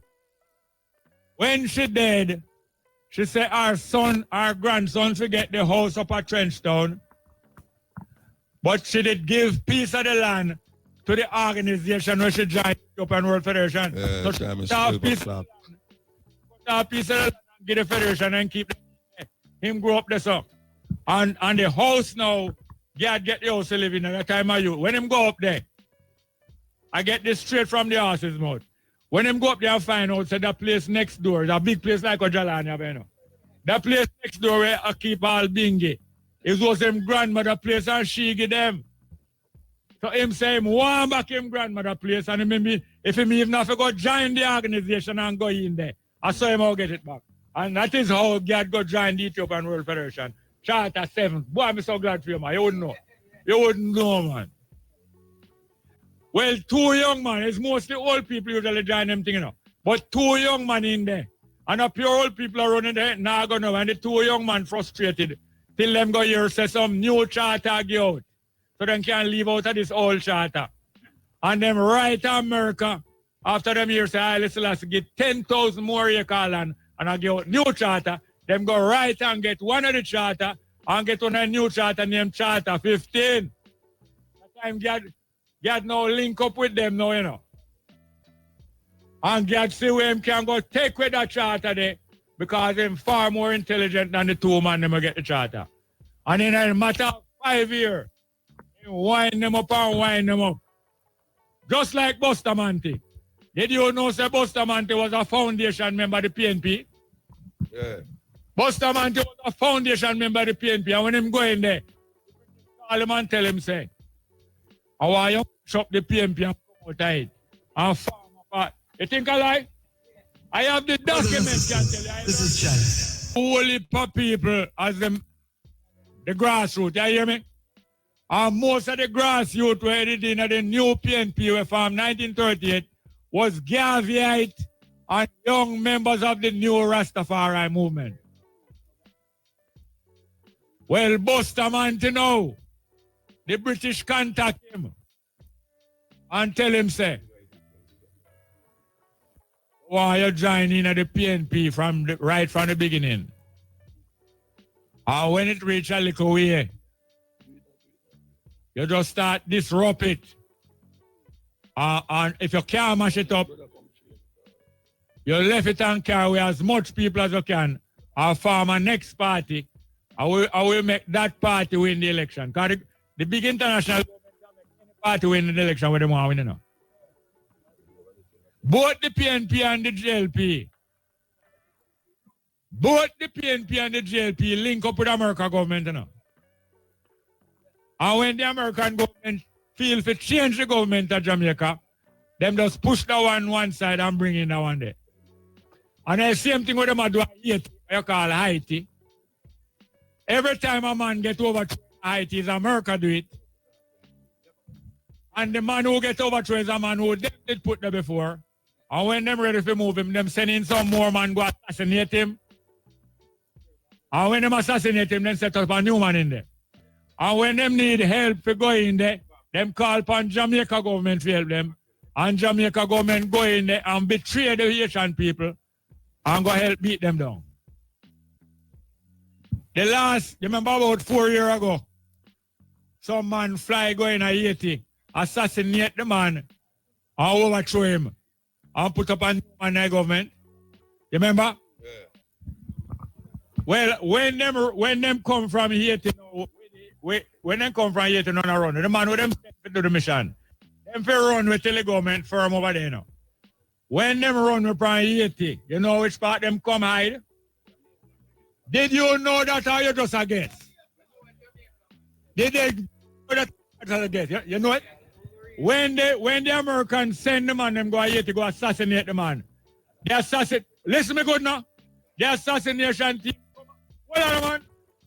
When she dead, she said our son, our grandson should get the house up at Trenchtown. But she did give piece of the land to the organization where she joined the Open World Federation. Yeah, so she put a piece of the land and give the federation and keep him grow up there. So. And the house now, God get the house to live in at the time of you. When him go up there, I get this straight from the horse's mouth. When him go up there and find out, say that place next door, is a big place like a Jalanya, you know. That place next door where I keep all bingy. It was him grandmother place and she give them. So him say him want back him grandmother place and maybe if him even have to go join the organization and go in there, I saw him how get it back. And that is how God go join the Ethiopian World Federation. Charter 7. Boy, I'm so glad for you, man. You wouldn't know. You wouldn't know, man. Well, 2 young men, it's mostly old people usually join them thing, you know. But 2 young men in there. And a pure old people are running there, now go now. And the 2 young men frustrated. Till them go here say some new charter get out. So them can leave out of this old charter. And them right to America, after them here say, Haile Selassie get 10,000 more acre land and I get out new charter. Them go right and get one of the charter and get on a new charter named Charter 15. That time God now link up with them now, you know. And God see where him can go take with that charter there because him far more intelligent than the 2 men them get the charter. And in a matter of 5 years, him wind them up and wind them up. Just like Bustamante. Did you know say Bustamante was a foundation member of the PNP? Yeah. Bustamante was a foundation member of the PNP, and when him go in there, call him and tell him, say, I want you to shop the PNP and come out of it. And farm apart. You think I lie? I have the document, can tell you. This is Chance. Whole heap of people as them, the grassroots, you hear me? And most of the grassroots were headed in the new PNP were from 1938 was Garveyite and young members of the new Rastafari movement. Well, Bustamante now, the British contact him and tell him, say, why you join in at the PNP right from the beginning? And when it reach a little way, you just start disrupt it. And if you can't mash it up, you left it and carry as much people as you can and form a next party. I will make that party win the election. Because the big international party win the election where they want to win, you know. Both the PNP and the GLP. Both the PNP and the GLP link up with the American government, you know. And when the American government feel to change the government of Jamaica, them just push the one side and bring in the one there. And the same thing with them do Haiti, you call Haiti. Every time a man get over to Haiti, is America do it. And the man who get over to is a man who did put there before. And when them ready to move him, them send in some more man go assassinate him. And when them assassinate him, then set up a new man in there. And when them need help to go in there, them call upon Jamaica government to help them. And Jamaica government go in there and betray the Haitian people and go help beat them down. The last, you remember about 4 years ago, some man fly go in Haiti, assassinate the man, and overthrow him, and put up a new man in the government. You remember? Yeah. Well, when them come from Haiti, when them come from Haiti, no run. The man with them do the mission. Them for run with the government firm over there now. When them run with from Haiti, you know which part them come hide? Did you know that or you just a guess? Did they know that or a guess? You know it? When the Americans send the man, them go here to go assassinate the man. They assassinate. Listen me good now. The assassination team. Hold on, man.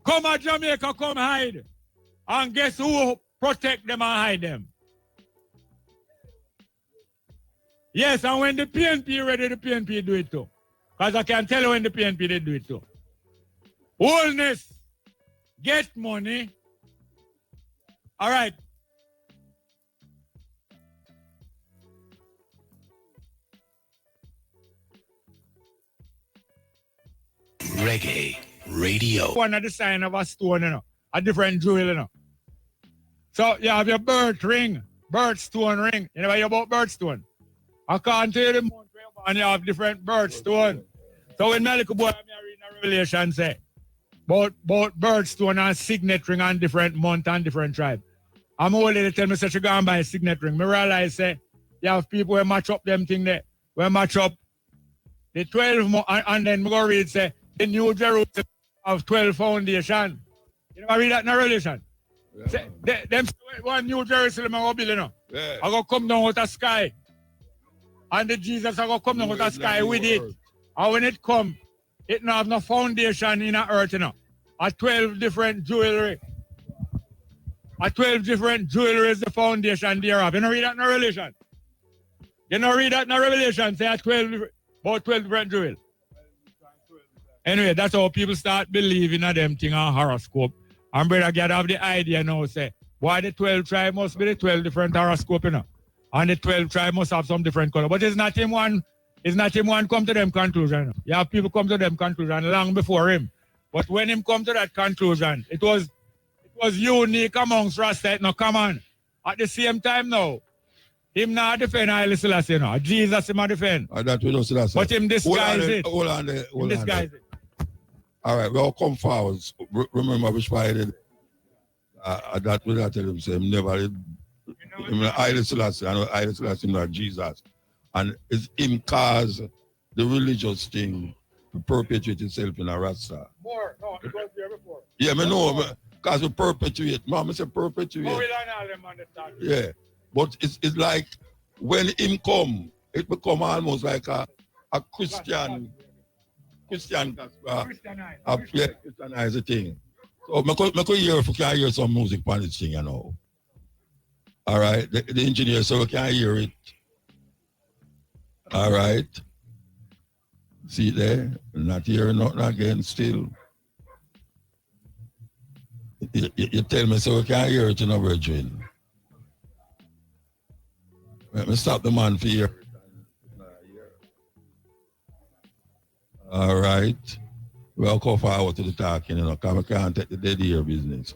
Come at Jamaica, come hide. And guess who protect them and hide them? Yes, and when the PNP ready, the PNP do it too. Because I can tell you when the PNP they do it too. Wholeness, get money. All right. Reggae Radio. One of the sign of a stone, you know, a different jewel, you know. So you have your birth ring, birthstone ring. You know about birthstone? According to the month and you have different birthstone. So when my little boy I'm reading a Revelation say about birthstone and signet ring and different month and different tribe. I'm old lady tell me such a go and buy a signet ring. Me realize say you have people who match up them thing there. We match up the 12 month and then we go read say the New Jerusalem of 12 foundation. You know read that in a Revelation? Yeah. Say, them one New Jerusalem I go build, you know. Yeah. I go come down with the sky. And the Jesus I go come down with the sky with it. And when it come, it not have no foundation in the earth, you know. A 12 different jewelry. A 12 different jewelry is the foundation thereof. You know read that in a Revelation? You know read that in a Revelation? Say about 12 different jewels. Anyway, that's how people start believing in them thing on horoscope. And brother get have the idea now, say, why the 12 tribe must be the 12 different horoscope, you know. And the 12 tribe must have some different color. But it's not him one come to them conclusion. You know. You have people come to them conclusion long before him. But when him come to that conclusion, it was unique amongst Rasta. No, come on. At the same time now, him not defend Haile Selassie, you know. Jesus him not defend. That we don't see that. But him disguise it. Hold on there. Disguise it. All right, we all come forward. Remember which part I did. That will I tell him, say, him never did. Haile Selassie, I know Haile Selassie, not Jesus. And it's him cause the religious thing to perpetuate itself in a Rasta. More, no, it was there before. Yeah, I know, because we perpetuate. Mom, I say perpetuate. Oh, we don't all them understand. Yeah, but it's like when him come, it become almost like a Christian Christianize the thing. So I could hear if we can hear some music on this thing, you know. All right, the engineer, so we can hear it. All right. See there? Not hearing nothing again still. You tell me so we can hear it in a virgin. Let me stop the man for here. All right. We'll go forward to the talking, you know, because we can't take the dead ear business.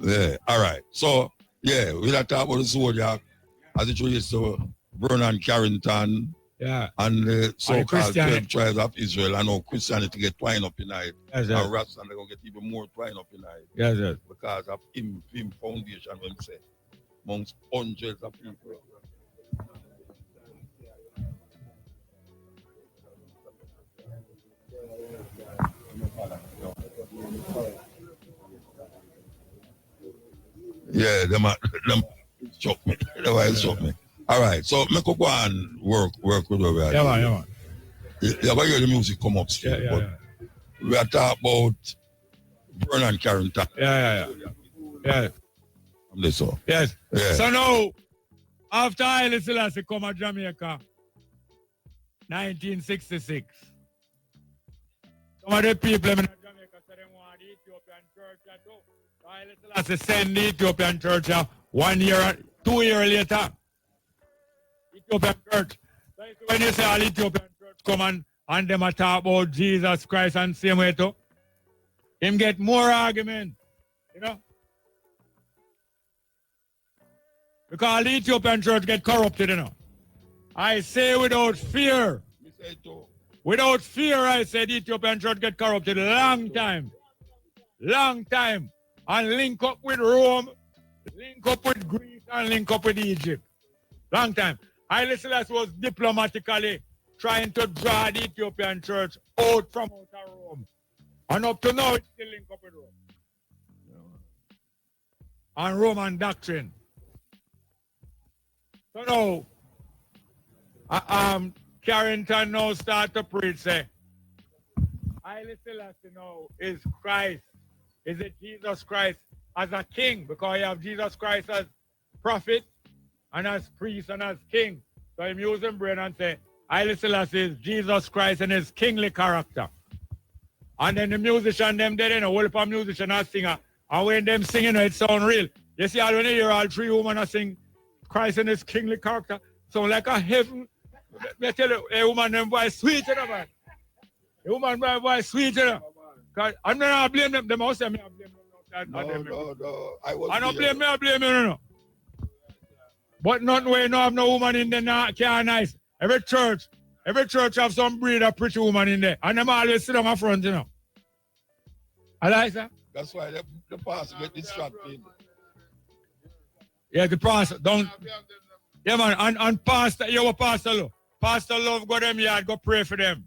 Yeah, all right. So, yeah, we'll talk about the Zodiac as it relates to Vernon Carrington, yeah, and the so-called 12 tribes of Israel. I know Christianity get twined up in it. Yes, yes. And Rasta going to get even more twined up in it. Yes, yes. Because of him foundation, when say, amongst hundreds of people. Yeah, them shock me. They shock me. All right, so me go and work with over. Yeah, man. Yeah, but hear the music come up still. Yeah. We are talking about Vernon Carrington. Yeah. So. Yes. Yeah. So now, after Haile Selassie come to Jamaica, 1966, some of the people in Jamaica said they want the Ethiopian church too. So Haile Selassie send the Ethiopian church 1 year, 2 years later. Ethiopian church. So when you say all Ethiopian church come and them talk about Jesus Christ and same way too, him get more argument, you know. Because the Ethiopian church get corrupted, you know. I say without fear. Without fear, I said the Ethiopian church get corrupted long time. And link up with Rome, link up with Greece, and link up with Egypt. Long time. Haile Selassie was diplomatically trying to draw the Ethiopian church out of Rome. And up to now, it's still linked up with Rome. And Roman doctrine. So now, Carrington now start to preach, say, Haile Selassie now is Christ, is it Jesus Christ as a king, because you have Jesus Christ as prophet and as priest and as king. So I'm using brain and say, Haile Selassie is Jesus Christ and his kingly character. And then the musician, them there, you know, whole of musician and singer, and when them singing, it sound real. You see, when you hear all three women sing Christ and his kingly character, sound like a heaven. Me tell you, a woman, them voice sweet, you know, man. The woman boy sweet, you know. Cause I'm not blame them. Them also me blame them. No. I don't blame me. I blame you, no. But not where no have no woman in there care nice. Every church have some breed of pretty woman in there. And them always sit on my front, you know. I like that. That's why the pastor get distracted. Yeah, the pastor don't. Yeah, man, and pastor, you a pastor love. Pastor love go them yard, go pray for them.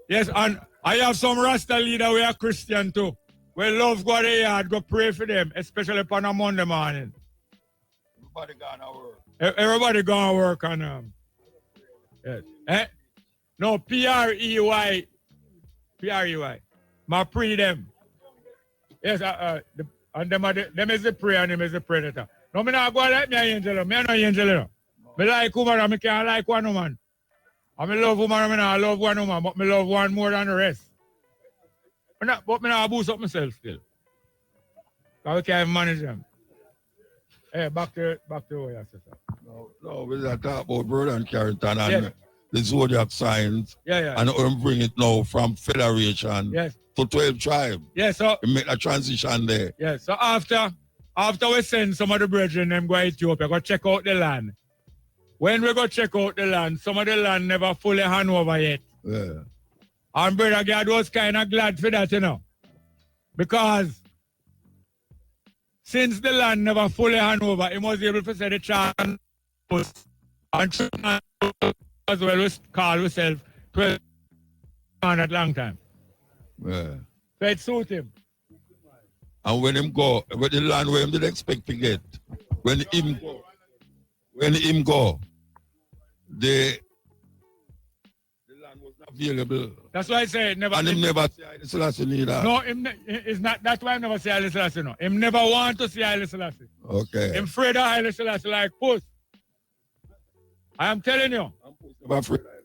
Yes, and I have some Rasta leader we are Christian too. We love go the yard, go pray for them, especially upon a Monday morning. Everybody gonna work. Everybody gonna work on yes. No, P-R-E-Y. Ma pre them. Yes, and them is the prayer and them is the predator. No, me not go like me angel. Me no angel. No. Me like woman and me can't like one woman. I me love woman and me not love one woman, but me love one more than the rest. But me not boost up myself still. Because we can't manage them. Hey, back to what you said. No, we are talking about brother and Carrington and yes. the Zodiac signs. Yeah. And bring it now from Federation to 12 tribes. Yeah, so we make a transition there. Yeah, so after we send some of the brethren them go to Ethiopia, go check out the land. When we go check out the land, some of the land never fully hand over yet. Yeah. And Brother God was kind of glad for that, you know. Because since the land never fully hand over, he was able to say the chance and as well as call himself 12 at long time. Yeah. So it suit him. And when him go, when the land where him didn't expect to get, when him go, the land was not available. That's why I say never. And him never say Haile Selassie neither. No, it's not. That's why I never say Haile Selassie. No, him never want to see Haile Selassie. Okay. Him afraid of Haile Selassie like puss. I am telling you. I'm afraid of Haile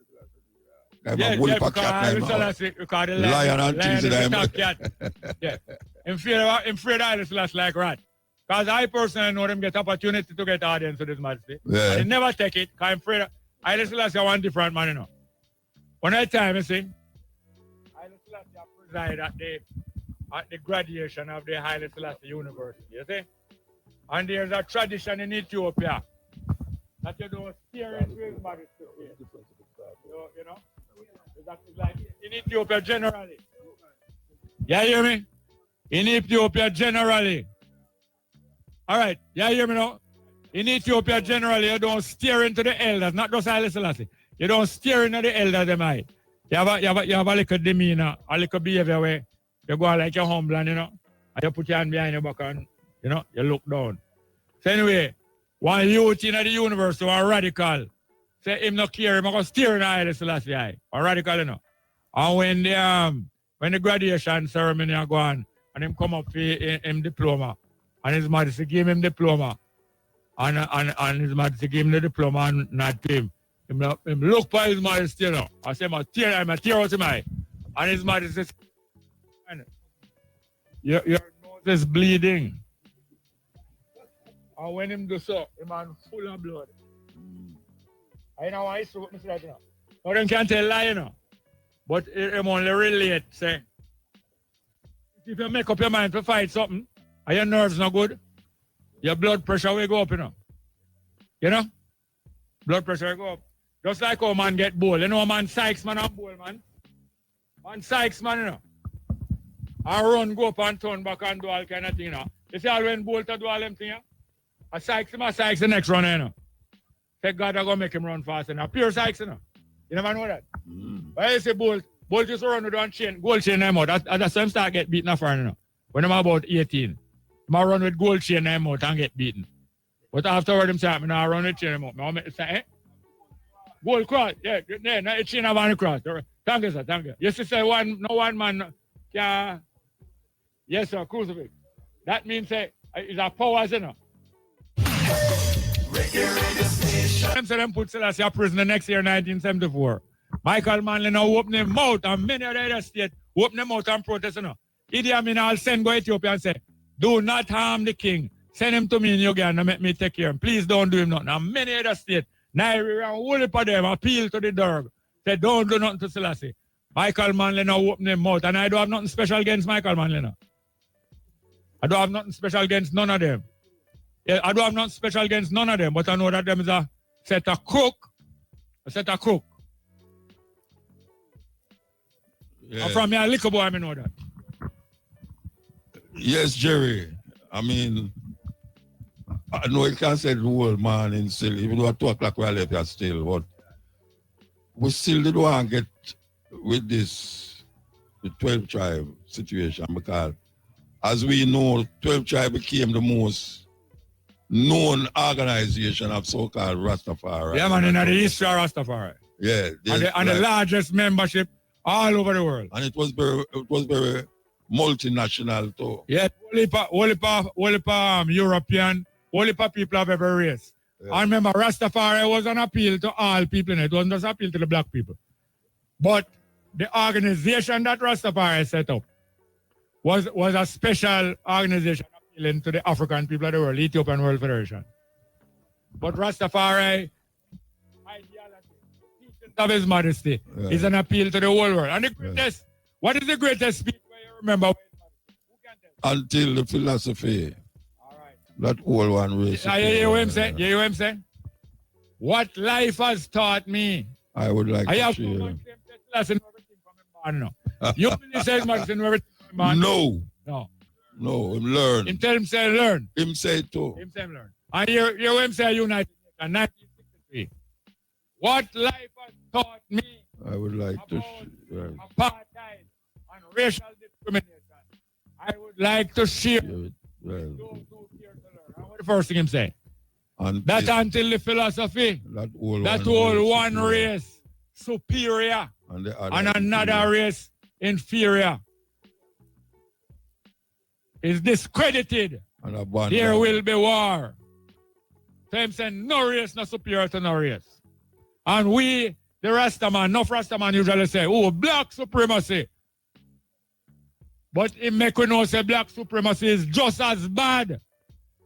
Selassie. Yeah, because Haile Selassie, because the lion and things is that the top cat. Yeah. Him afraid of Haile Selassie like rat. Because I personally know them get opportunity to get audience with this majesty. Yeah. And they never take it, because I'm afraid of Haile Selassie one different man, you know. One at a time, you see, Haile Selassie preside at the graduation of the Haile Selassie University, you see? And there's a tradition in Ethiopia that you don't steer into his majesty. You know? It's like in Ethiopia generally. You hear me? In Ethiopia generally. All right, you hear me now? In Ethiopia, generally, you don't steer into the elders, not just Haile Selassie. You don't steer into the elders, them eye. You have a little demeanor, a little behavior where you go like you're humble, and, you know, and you put your hand behind your back and, you know, you look down. So anyway, one youth in the universe who are radical, say him not care, him going to steer in Haile Selassie eye. Or radical, you know. And when the graduation ceremony are going, and him come up for him diploma, and his majesty gave him diploma. And his majesty gave him the diploma and not to him. Him look for his majesty, you know. I say, I'm tear out him eye. And his majesty says, your nose is bleeding. And when him do so, him man full of blood. I know why he me say that, you know. Now them can't tell lie, you know. But him only relate, say. If you make up your mind to fight something, and your nerves not good, your blood pressure will go up, you know. You know? Blood pressure will go up. Just like how man get bold. You know, man Sykes, man, and bold, man. Man Sykes, man, you know. And run, go up and turn back and do all kind of thing, you know. You see how when bold to do all them things, yeah? A Sykes the next runner, you know. Say God are going to make him run fast, you know. Pure Sykes, you know. You never know that. But you say bold just run with one chain, gold chain in them out. That's why him start get beaten up for, you know. When I'm about 18. I run with gold chain in them out and get beaten. But afterward, him say, I run with chain in them out. I say, eh? Gold cross, yeah, not a chain of one cross. Thank you, sir, thank you. You say no one man can, yes, sir, crucifix. That means, say, it's a powers, you know. Them say them put Selassie in prison the next year, 1974. Michael Manley now open them mouth, and many of the other states open them mouth and protest, you know. Idi Amin I'll send go to Ethiopia and say, do not harm the king. Send him to me in Uganda and make me take care of him. Please don't do him nothing. And many other states, Nigeria and all of them appeal to the Derg. Say, don't do nothing to Selassie. Michael Manley now open him mouth. And I don't have nothing special against Michael Manley now. I don't have nothing special against none of them. Yeah, I don't have nothing special against none of them, but I know that them is a set of crook. A set of crook. Yeah. And from me, a little boy, I know that. Yes, Jerry. I mean, I know you can't say the whole man in still, even though at 2 o'clock we are left here still, but we still did want to get with this, the 12 tribe situation, because as we know, 12 tribe became the most known organization of so-called Rastafari. Yeah, man, in the history of Rastafari. Yeah. And the largest membership all over the world. And it was very multinational too. Yeah, European, people of every race. Yeah. I remember Rastafari was an appeal to all people, and it wasn't just an appeal to the black people. But the organization that Rastafari set up was a special organization appealing to the African people of the world, Ethiopian World Federation. But Rastafari ideology, the teachings of his modesty, is an appeal to the whole world. And the greatest, what is the greatest speech where you remember? Who can tell? Until the philosophy, All right. that whole one race. You hear what I'm saying? You hear what I'm saying? What life has taught me. I would like I to have share. too much lesson everything from him now. You really say much in everything from him. No, him learn. Him tell him say learn. Him say too. Him say learn. And you him say United in 1963. What life has taught me I would like to about apartheid and racial discrimination, I would like to share share it. Well, those who care to learn. And what the first thing him say? until Until the philosophy, that whole one race superior and, the other and another race inferior is discredited, and abandon. there will be war. So him saying no race no superior to no race. And we, the Rastaman, enough Rastaman usually say, oh, black supremacy. But it make we know say black supremacy is just as bad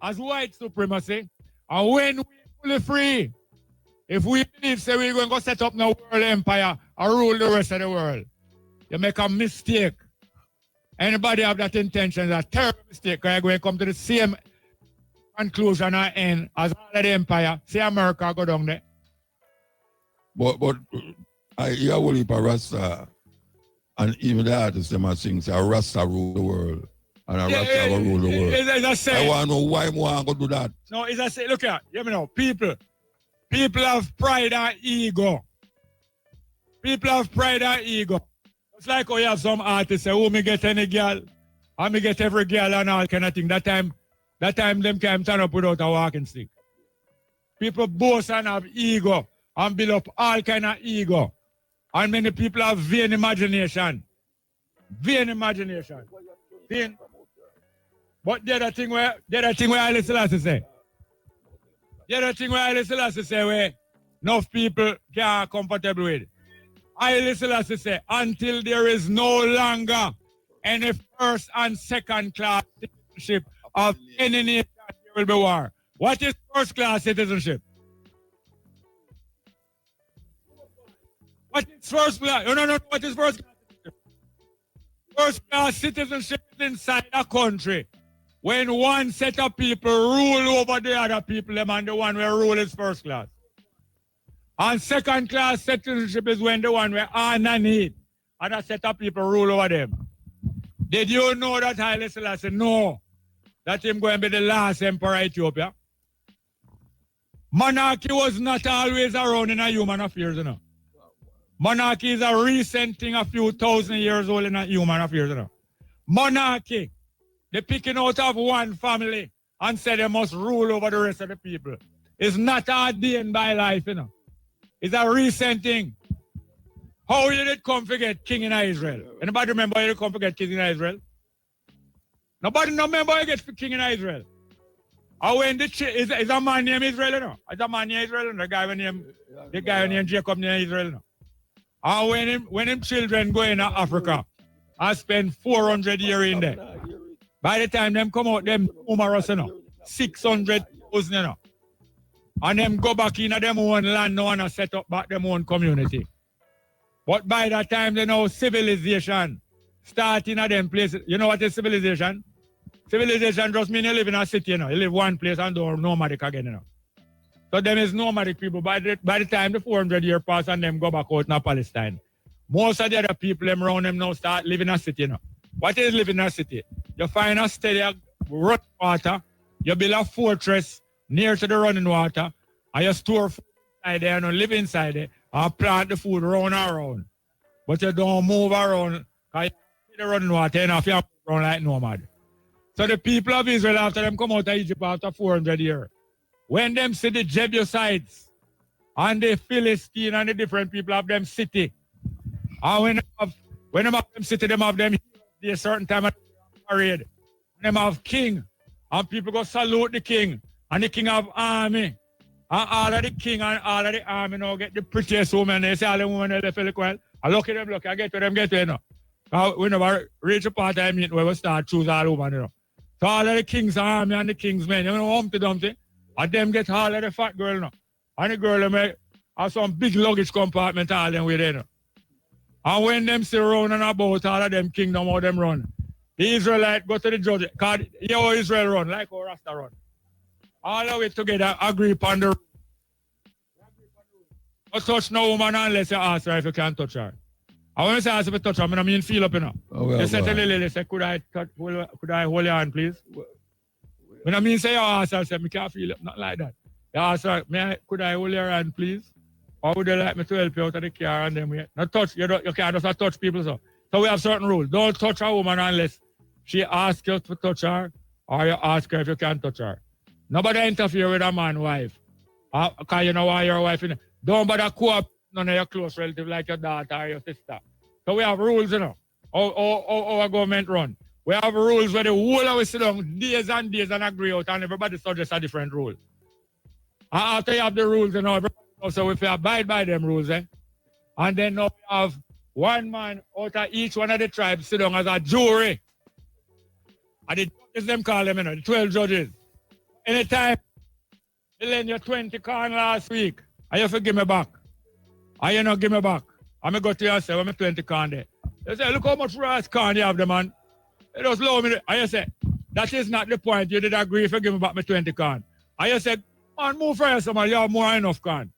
as white supremacy. And when we fully free, if we believe say we're going to set up no world empire and rule the rest of the world, you make a mistake. Anybody have that intention is a terrible mistake, because you're going to come to the same conclusion and end as all of the empire. See America go down there. But I hear a whole heap of Rasta, and even the artists them are saying, say, a Rasta rule the world, and a Rasta will rule the world. I want to know why more I go do that. No, it's a say, look here, you know, people have pride and ego. People have pride and ego. It's like how you have some artists say, oh, me get any girl, and me get every girl and all kind of thing. That time them can't turn up without a walking stick. People boast and have ego and build up all kind of ego. And many people have vain imagination. Vain imagination. Vain. But the other thing where Haile Selassie say, where enough people can't comfortable with. Haile Selassie say, until there is no longer any first and second class citizenship of any nation, there will be war. What is first class citizenship? What is first class? No. What is first class citizenship? First class citizenship is inside a country when one set of people rule over the other people, them and the one where rule is first class. And second class citizenship is when the one where underneath and a set of people rule over them. Did you know that Haile Selassie know that him going to be the last emperor of Ethiopia? Monarchy was not always around in a human affairs, you know. Monarchy is a recent thing, a few thousand years old in a human affairs, you know. Monarchy, they picking out of one family and say they must rule over the rest of the people. It's not ordained by life, you know. It's a recent thing. How you did come forget king in Israel? Anybody remember how you come forget king in Israel? Nobody remember how you get king in Israel. And when is a man named Israel, you know? Is a man named Israel, you know? The guy named Jacob named Israel, you know? And when him children go in Africa and spend 400 years in there, by the time them come out, them numerous, you know, 600,000, you know. And them go back in them own land now and set up back them own community. But by that time, they know civilization starting at them places. You know what is civilization? Civilization just means you live in a city, you know. You live one place and don't nomadic again, you know. So them is nomadic people. By the time the 400 year pass and them go back out in Palestine, most of the other people them around them now start living in a city, you know. What is living in a city? You find a steady running water, you build a fortress near to the running water, and you store food inside there and live inside there and plant the food round and around. But you don't move around because you see the running water enough, you have to run like nomad. So the people of Israel, after them come out of Egypt after 400 years, when them see the Jebusites and the Philistine and the different people of them city, and when them have them city, them have them a certain time of parade, and them have king, and people go salute the king, and the king have army, and all of the king and all of the army now get the prettiest woman. They say all the women they feel like, well, I look at them, look, I get to them, you know. We never reach a part I meet where we start choose all women, you know. So all of the king's army and the king's men, you know, Humpty Dumpty, and them get all of the fat girl, you know. And the girl them have some big luggage compartment all them with, you know. And when them sit around and about all of them kingdom, how them run, the Israelite go to the judge, because you know how Israel run, like how Rasta run. All of it together agree upon the rule. Don't touch no woman unless you ask her if you can touch her. And when you say ask if you touch her, I mean feel up, you know. Oh, well, you say to Lily, they say, could I hold your hand, please? When I mean say you ask her, I say, I can't feel it, not like that. You ask her, could I hold your hand, please? Or would you like me to help you out of the car and then we not touch, you can't just touch people so. So we have certain rules. Don't touch a woman unless she asks you to touch her or you ask her if you can touch her. Nobody interfere with a man's wife. Because you know why your wife, you know. Don't bother co-op none of your close relatives like your daughter or your sister. So we have rules, you know, how our government run. We have rules where the whole of us sit down days and days and agree out and everybody suggests a different rule. And after you have the rules, you know, everybody knows, so if you abide by them rules, and then now we have one man out of each one of the tribes sit down as a jury. And the judges them call them, you know, the 12 judges. Anytime you lend your 20 corn last week, and you forgive me back. And you not give me back. And I go to you and say, well, I'm 20 corn there. You say, look how much rice corn you have there, man. You just lower me. And you say, that is not the point. You did agree if you give me back my 20 corn. And you say, man, move for yourself, man. You have more than enough corn.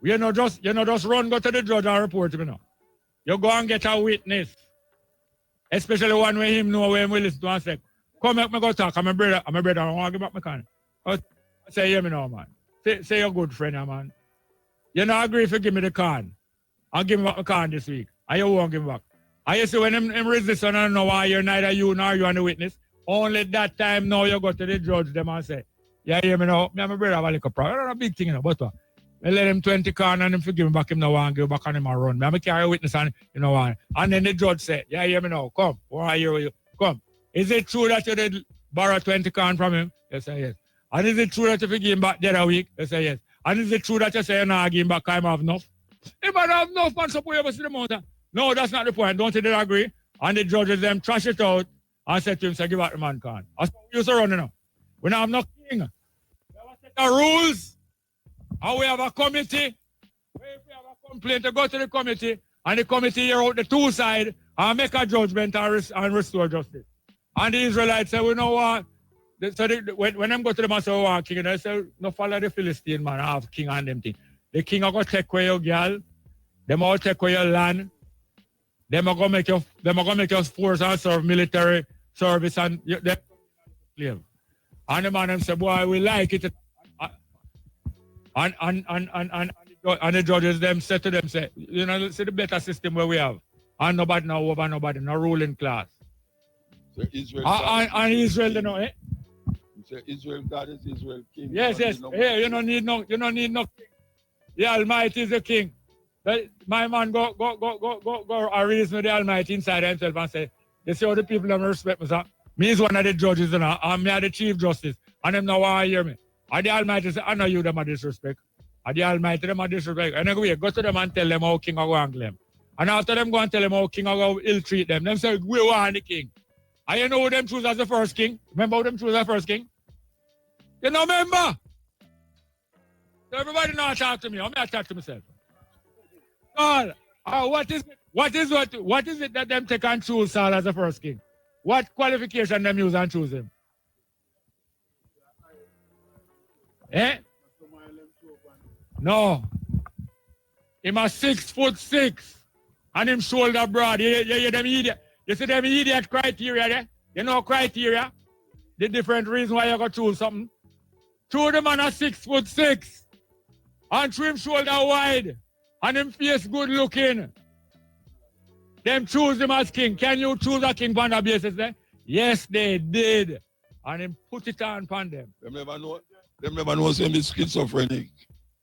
You know just run, go to the judge and report to me now. You go and get a witness. Especially one where him know where him will listen to and say, come make me go talk. I'm a brother. I want to give back my corn. I say, hear me now, man. Say you're good friend, man. You not agree if you give me the corn. I'll give me back my corn this week. And you won't give me back. And you see when him resist and I don't know why you're neither you nor you and the witness. Only that time now you go to the judge them and say, yeah, hear me now. Me and my brother have a little problem. Not a big thing, you know, but what? I let him 20 corn and him forgive me back him now and give back on him and run. I carry a witness and you know what? And then the judge say, yeah, hear me now. Come. Why are you? Come. Is it true that you did borrow 20 corn from him? Yes, I yes. And is it true that if you give him back the other week? They say yes. And is it true that you say you're not giving back time have enough? If I don't have enough, man, suppose you ever see the mountain. No, that's not the point. Don't you agree? And the judges them trash it out and say to him, say, give out the man can. That's what we used to run, you know. We don't have no king. We have a set of rules. And we have a committee. If we have a complaint, to go to the committee, and the committee hear out the two sides and make a judgment and restore justice. And the Israelites say, we know what? So when them go to the master of king, they say, no follow the Philistine man, I have king and them thing. The king are going to take away your girl, them all take away your land, them are going to make you force and serve military service and them slave. And the man them say, boy, we like it. And the judges them say to them, say, you know, see the better system where we have. And nobody now over nobody, no ruling class. So Israel and Israel, you know, eh? Israel God is Israel king. Yes. Hey, you don't need no king. The Almighty is the king. But my man go reason with the Almighty inside himself and say, they say how the people don't respect me, sir. Me is one of the judges, you know, and me are the chief justice. And them now want to hear me. And the Almighty say, I know you them are disrespect. And the Almighty them are disrespect. And then go to them and tell them how king are going to them. And after them go and tell them how king are going to ill-treat them, them say, we want the king. And you know who them choose as the first king? Remember who them choose as the first king? You know, remember? So everybody now talk to me. I'm going to talk to myself. Saul. What is it that them take and choose Saul as the first king? What qualification them use and choose him? Eh? No. Him a 6'6" and him shoulder broad. You them idiot. You see them idiot criteria there? You know criteria? The different reason why you gotta choose something. Two the man a 6'6" and trim shoulder wide and him face good looking. Them choose him as king. Can you choose a king on the basis there? Yes, they did. And him put it on upon them. Them never know him is schizophrenic.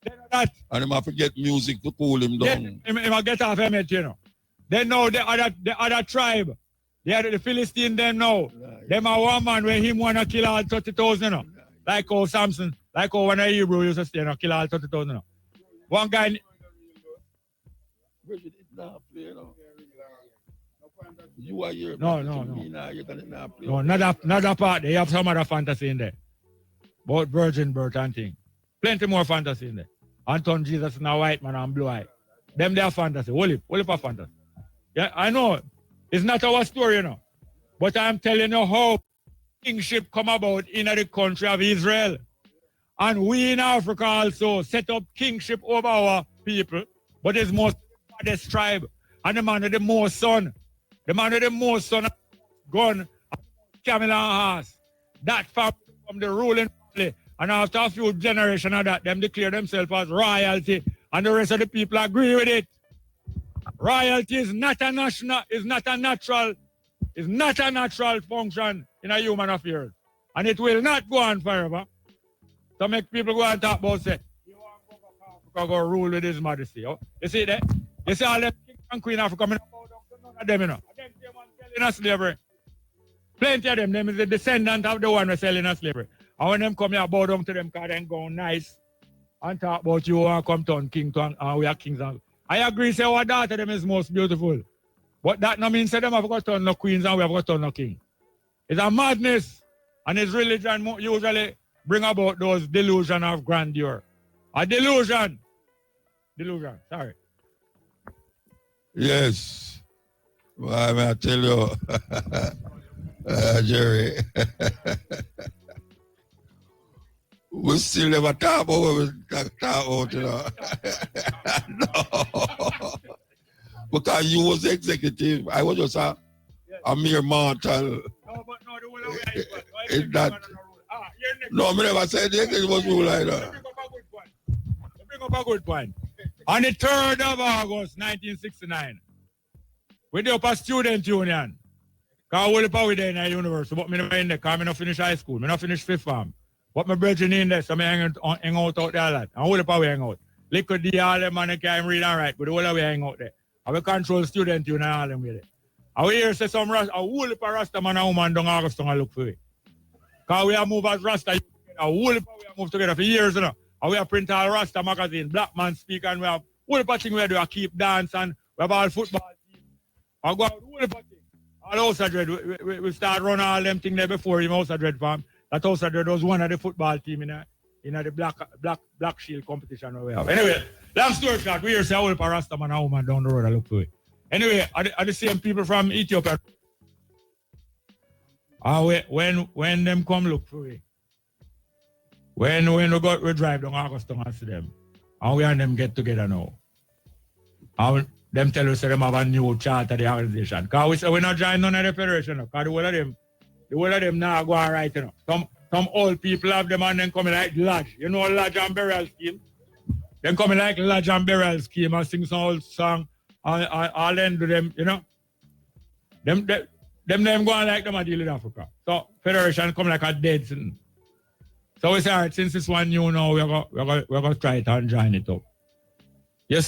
They know that. And him have to get music to cool him down. Him get off him, you know. They know the other tribe. The Philistine, they know. Right. Them are one man where him want to kill all 30,000, you know. Like how Samson, like how one of Hebrew used to say, you know, kill all 30,000, you know. One guy... You are here. No. No, not that part. They have some other fantasy in there. About virgin birth and thing. Plenty more fantasy in there. Anton Jesus and a white man and blue eye. Them they are fantasy. Whole heap of fantasy. Yeah, I know. It's not our story, you know. But I'm telling you how kingship come about in the country of Israel. And we in Africa also set up kingship over our people. But it's most baddest tribe. And the man with the most son. The man with the most son gun, camel and horse. That family from the ruling family. And after a few generations of that, them declare themselves as royalty. And the rest of the people agree with it. Royalty is not a natural function in a human affairs. And it will not go on forever. So make people go and talk about say, you want to go back to Africa, go rule with his majesty. Oh? You see that? You see all them king and queen of Africa, none of them, you know. Them selling us slavery. Plenty of them is the descendant of the one who selling us slavery. And when them come here, bow down to them because they go nice and talk about you want to come to king to and we are kings. I agree, say our daughter them is most beautiful. But that no means say them have got to turn no queens and we have got to turn no king. It's a madness. And his religion usually bring about those delusion of grandeur. A delusion. Sorry. Yes. Well, I tell you, Jerry, we still never talk about what we talk about, you know. No. Because you was executive. I was just a mere mortal. No, but no, the whole way it's that. No, I never said the executive was rule like that. Bring up a good point. On the 3rd of August, 1969, we did up a student union. Because I was there in the university, but I never in there because I not finish high school. I not finish fifth form. But my brethren in there, so I hang out there a lot. And all we hang out. Liquid D, all them man can't read and write, but all we hang out there. And we control student union all them with it. And we hear say some a whole heap of Rasta man and woman down August and look for it. Because we have moved as Rasta, a whole heap we have moved together for years, you know. And we have print all Rasta magazine, Black Man Speak, and we have whole heap of things we do, keep dance, and we have all football team. And go out whole heap of things. All House of Dread, we start running all them things there before him House of Dread farm. That House of Dread was one of the football team in the black shield competition we have. Anyway, long story short, we hear say a whole heap of Rasta man and woman down the road and look for it. Anyway, are the same people from Ethiopia. When them come look for it. When we drive down August and see them, and we and them get together now. And them tell us them have a new chart of the organization. Because we say we're not joining none of the federation. Because the whole of them now go on right, you know. Some old people have them and then coming like lodge. You know lodge and burial scheme? Then coming like lodge and burial scheme and sing some old song and I'll end to them, you know. Them go on like them a deal in Africa. So federation come like a dead thing. So we say, all right, since this one new now, we're going to try it and join it up. You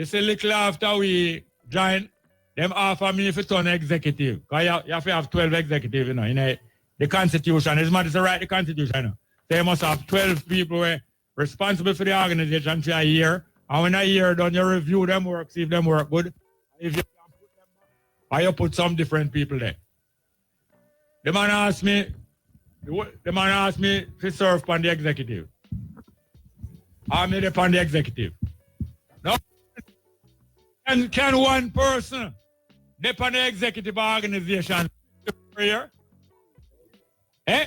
see, little after we join, them offer me if it's on executive. Because you have to have 12 executive, you know, in the constitution. It's not to write the constitution, you know. They must have 12 people who are responsible for the organization for a year. And when a year done, you review them work, see if them work good. If you can put them back, or you put some different people there. The man asked me to serve on the executive. I'm upon the executive. Now And can one person depend on the executive organization per year? Eh?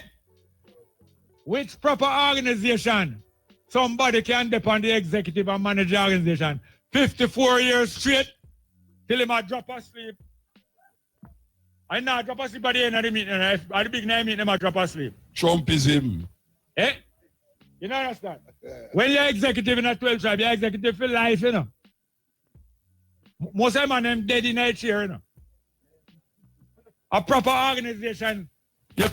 Which proper organization somebody can depend on the executive and manage organization 54 years straight till him a drop asleep? I not drop asleep by the end of the meeting. At the big name meeting, him a drop asleep. Trumpism. Eh? You know understand? When you're executive in a 12 tribe, you're executive for life, you know. Most of them dead in a chair, you know. A proper organization, you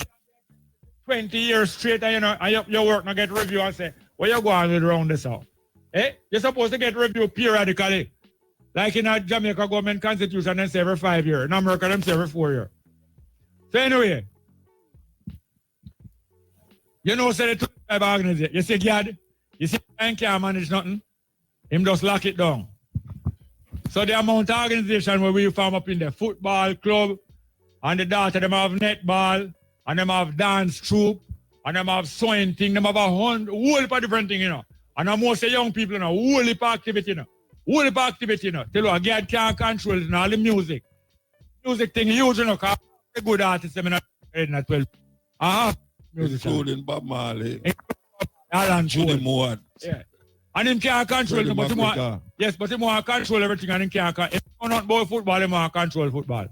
20 years straight, and, you know, and your work not get review and say, what you going with around this out? Eh? You're supposed to get review periodically. Like in a Jamaica government constitution, they say every 5 years. In America, them say every 4 years. So anyway, you know, say the 2 organization. You see, God, you see, man can't manage nothing. Him just lock it down. So the amount of organization where we form up in the football club, and the daughter, them have netball, and them have dance troupe, and them have sewing thing, them have a whole heap of different things, you know. And most of the young people, you know, whole heap of activity, you know. Whole heap of activity, you know. Tell you, God can't control it, you know, all the music. Music thing huge, you know, because the good artists, them in a 12. Including Bob Marley. Alan Judy Moore. Yeah. And him can't control it, but him want to control everything, and him can't control. If he know nothing about football, him want to control football.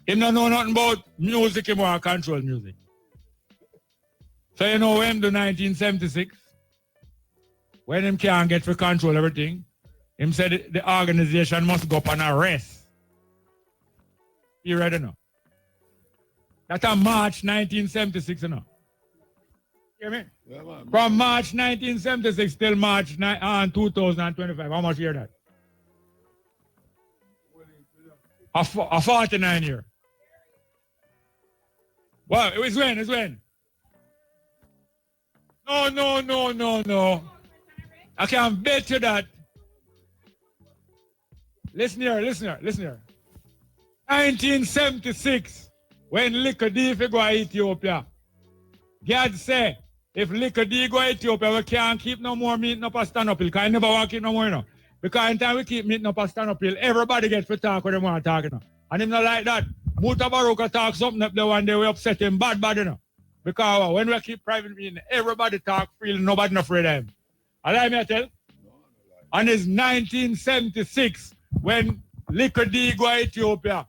Him don't know nothing about music, him want to control music. So you know him do 1976, when him can't get to control everything, him said the organization must go up on a rest. You ready now? That's on March 1976, you know. You hear me? Yeah, man. From March 1976 till March 2025, how much year that? A 49 year. Well, it's when? No. I can bet you that. Listen here. 1976, when Liquor D go to Ethiopia, God say, if Liquor D go to Ethiopia, we can't keep no more meeting up a stand up hill, because I never want to keep no more, you know. Because in time we keep meeting up a stand up hill, everybody gets to talk what they want to talk, you know. And him not like that. Mutabaruka talk something up there one day, we upset him bad, you know. Because when we keep private meeting, everybody talk freely, nobody not afraid of him. Allow me to tell. And it's 1976 when Liquor D go to Ethiopia.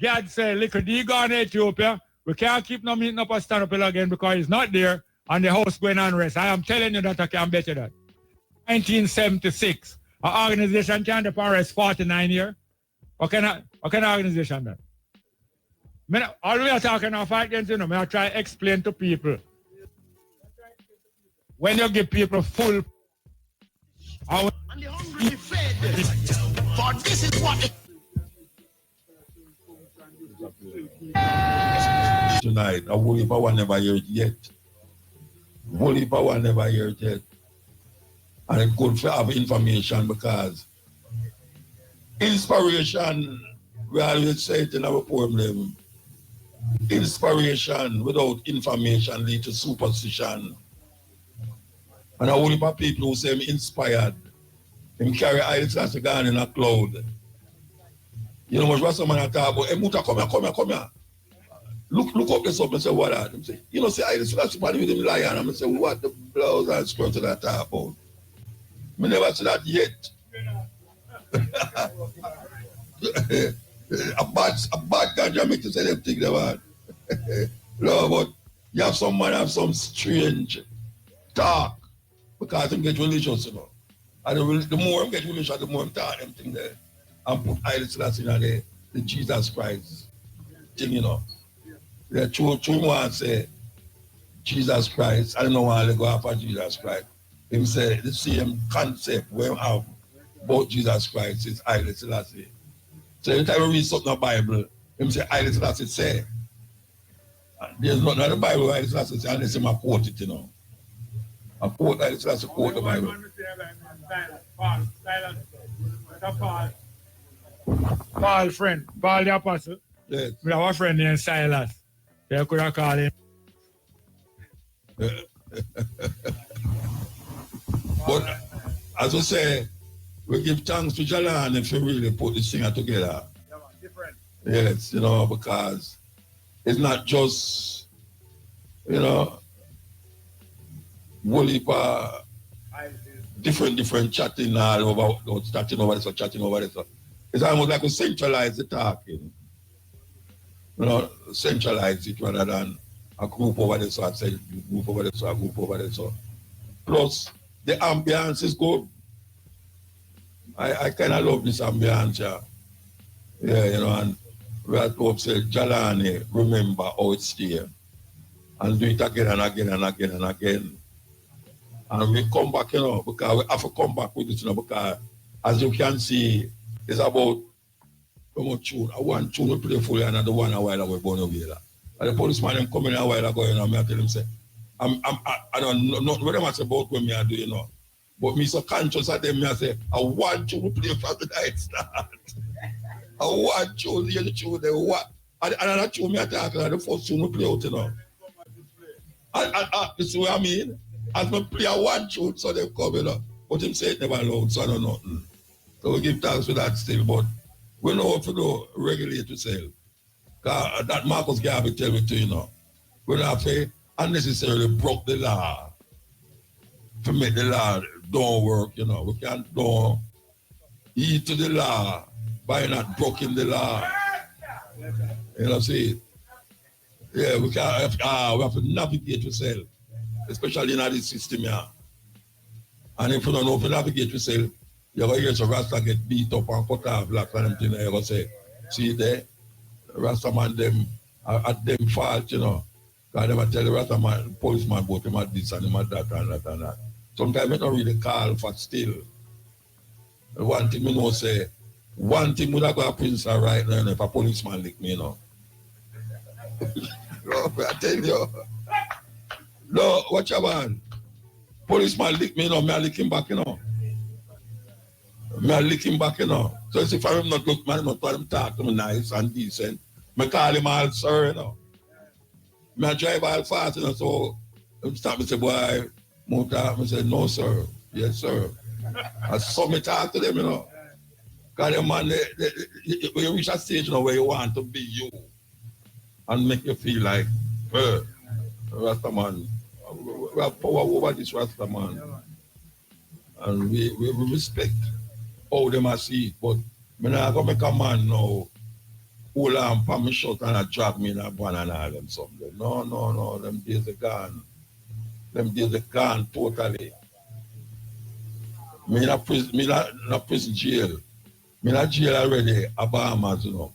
God say, Liquor D go to Ethiopia. We can't keep no meeting up a stand up hill again because he's not there and the house going on rest. I am telling you that I can bet you that. 1976. An organization can't depend rest 49 years. What kind of organization that? All we are talking about fight against, you know, I try to explain to people. When you give people full and the hungry be fed. For this is what tonight, a whole heap of one never heard yet. Whole heap of one never heard yet. And it's good to have information because inspiration, we always say it in our poem level, inspiration without information leads to superstition. And a whole heap of people who say I'm inspired, him carry Haile Selassie gone in a cloud. You know what someone talk about, hey Muta, come here. Look up this up and say, what are them say? You know, say Haile Selassie with him lion. I'm say, what the blouse and skirt that talk about? I never see that yet. a bad ganja make you say them think they want. No, but you have some man have some strange talk because them get religious, you know. And the more I get religious, the more I'm talk them thing there. And put Haile Selassie in the Jesus Christ thing, you know. The true one say Jesus Christ. I don't know why they go after Jesus Christ. Him say the same concept we have about Jesus Christ is Haile Selassie. So every time we read something in the Bible, him say Haile Selassie say. There's nothing in the Bible Haile Selassie say unless him quote it, you know. I quote Haile Selassie quote the Bible. Paul friend, Paul the apostle. Yes. We have a friend named Silas. They could have called him. But as I say, we give thanks to Jalan if you really put this thing together. Yeah, man, different. Yes, you know, because it's not just, you know, different chatting all over, chatting over this or chatting over this. It's almost like we centralize the talking. You know, centralize it rather than a group over this or say group over this or a group over this. Plus, the ambience is good. I kind of love this ambience. Yeah, you know, and we have to say, Jalani, remember how it's there. And do it again and again and again and again. And we come back, you know, because we have to come back with it, you know, because as you can see, it's about tune. One tune we play fully and the one a while ago we're going over here. And the policeman them coming a while ago, you know, I tell him, say, I don't know what them say about when me I do, you know. But me so conscious of them, I say, I want you to play from the night start. I want you to hear the tune, they what? And another tune me attack, the first tune we play out, you know. This is what I mean. As we play a one tune, so they come, you know. But him say it never loud, so I don't know nothing. So we give thanks for that still, but we know what to do, regulate yourself. Because that Marcus Garvey tell me to, you know, we don't have to unnecessarily broke the law to make the law don't work, you know. We can't do eat to the law by not breaking the law. You know, see? Yeah, we have to navigate yourself, especially in this system here. And if you don't know if you navigate yourself, you're going to hear some Rasta get beat up and cut off black and them thing, you're going to say, see there, Rasta man them at them fault, you know. Because they might tell the Rasta man, policeman about him at this and him at that and that and that. Sometimes I don't really call for still. One thing I know say, one thing would have got a prince right now if a policeman lick me, you know. No, I tell you. No, watch your man. Policeman lick me, you know, me I lick him back, you know. Me I lick him back, you know. So if I'm not look, man, not tell him talk to me nice and decent. Me call him all sir, you know. Me I drive all fast, you know, so him stop me say, boy, Muta, I said, no, sir. Yes, sir. I saw me talk to them, you know. Because the man, when you reach a stage, you know, where you want to be you and make you feel like, Rasta man, we have power over this Rasta man. And we respect how they must see it. But I'm not going to make a man now hold on for me shot and drag me in a van and all them something. No. Them days are gone. Them days are gone totally. Me in a prison jail. Me in a jail already, a Bahamas, you know.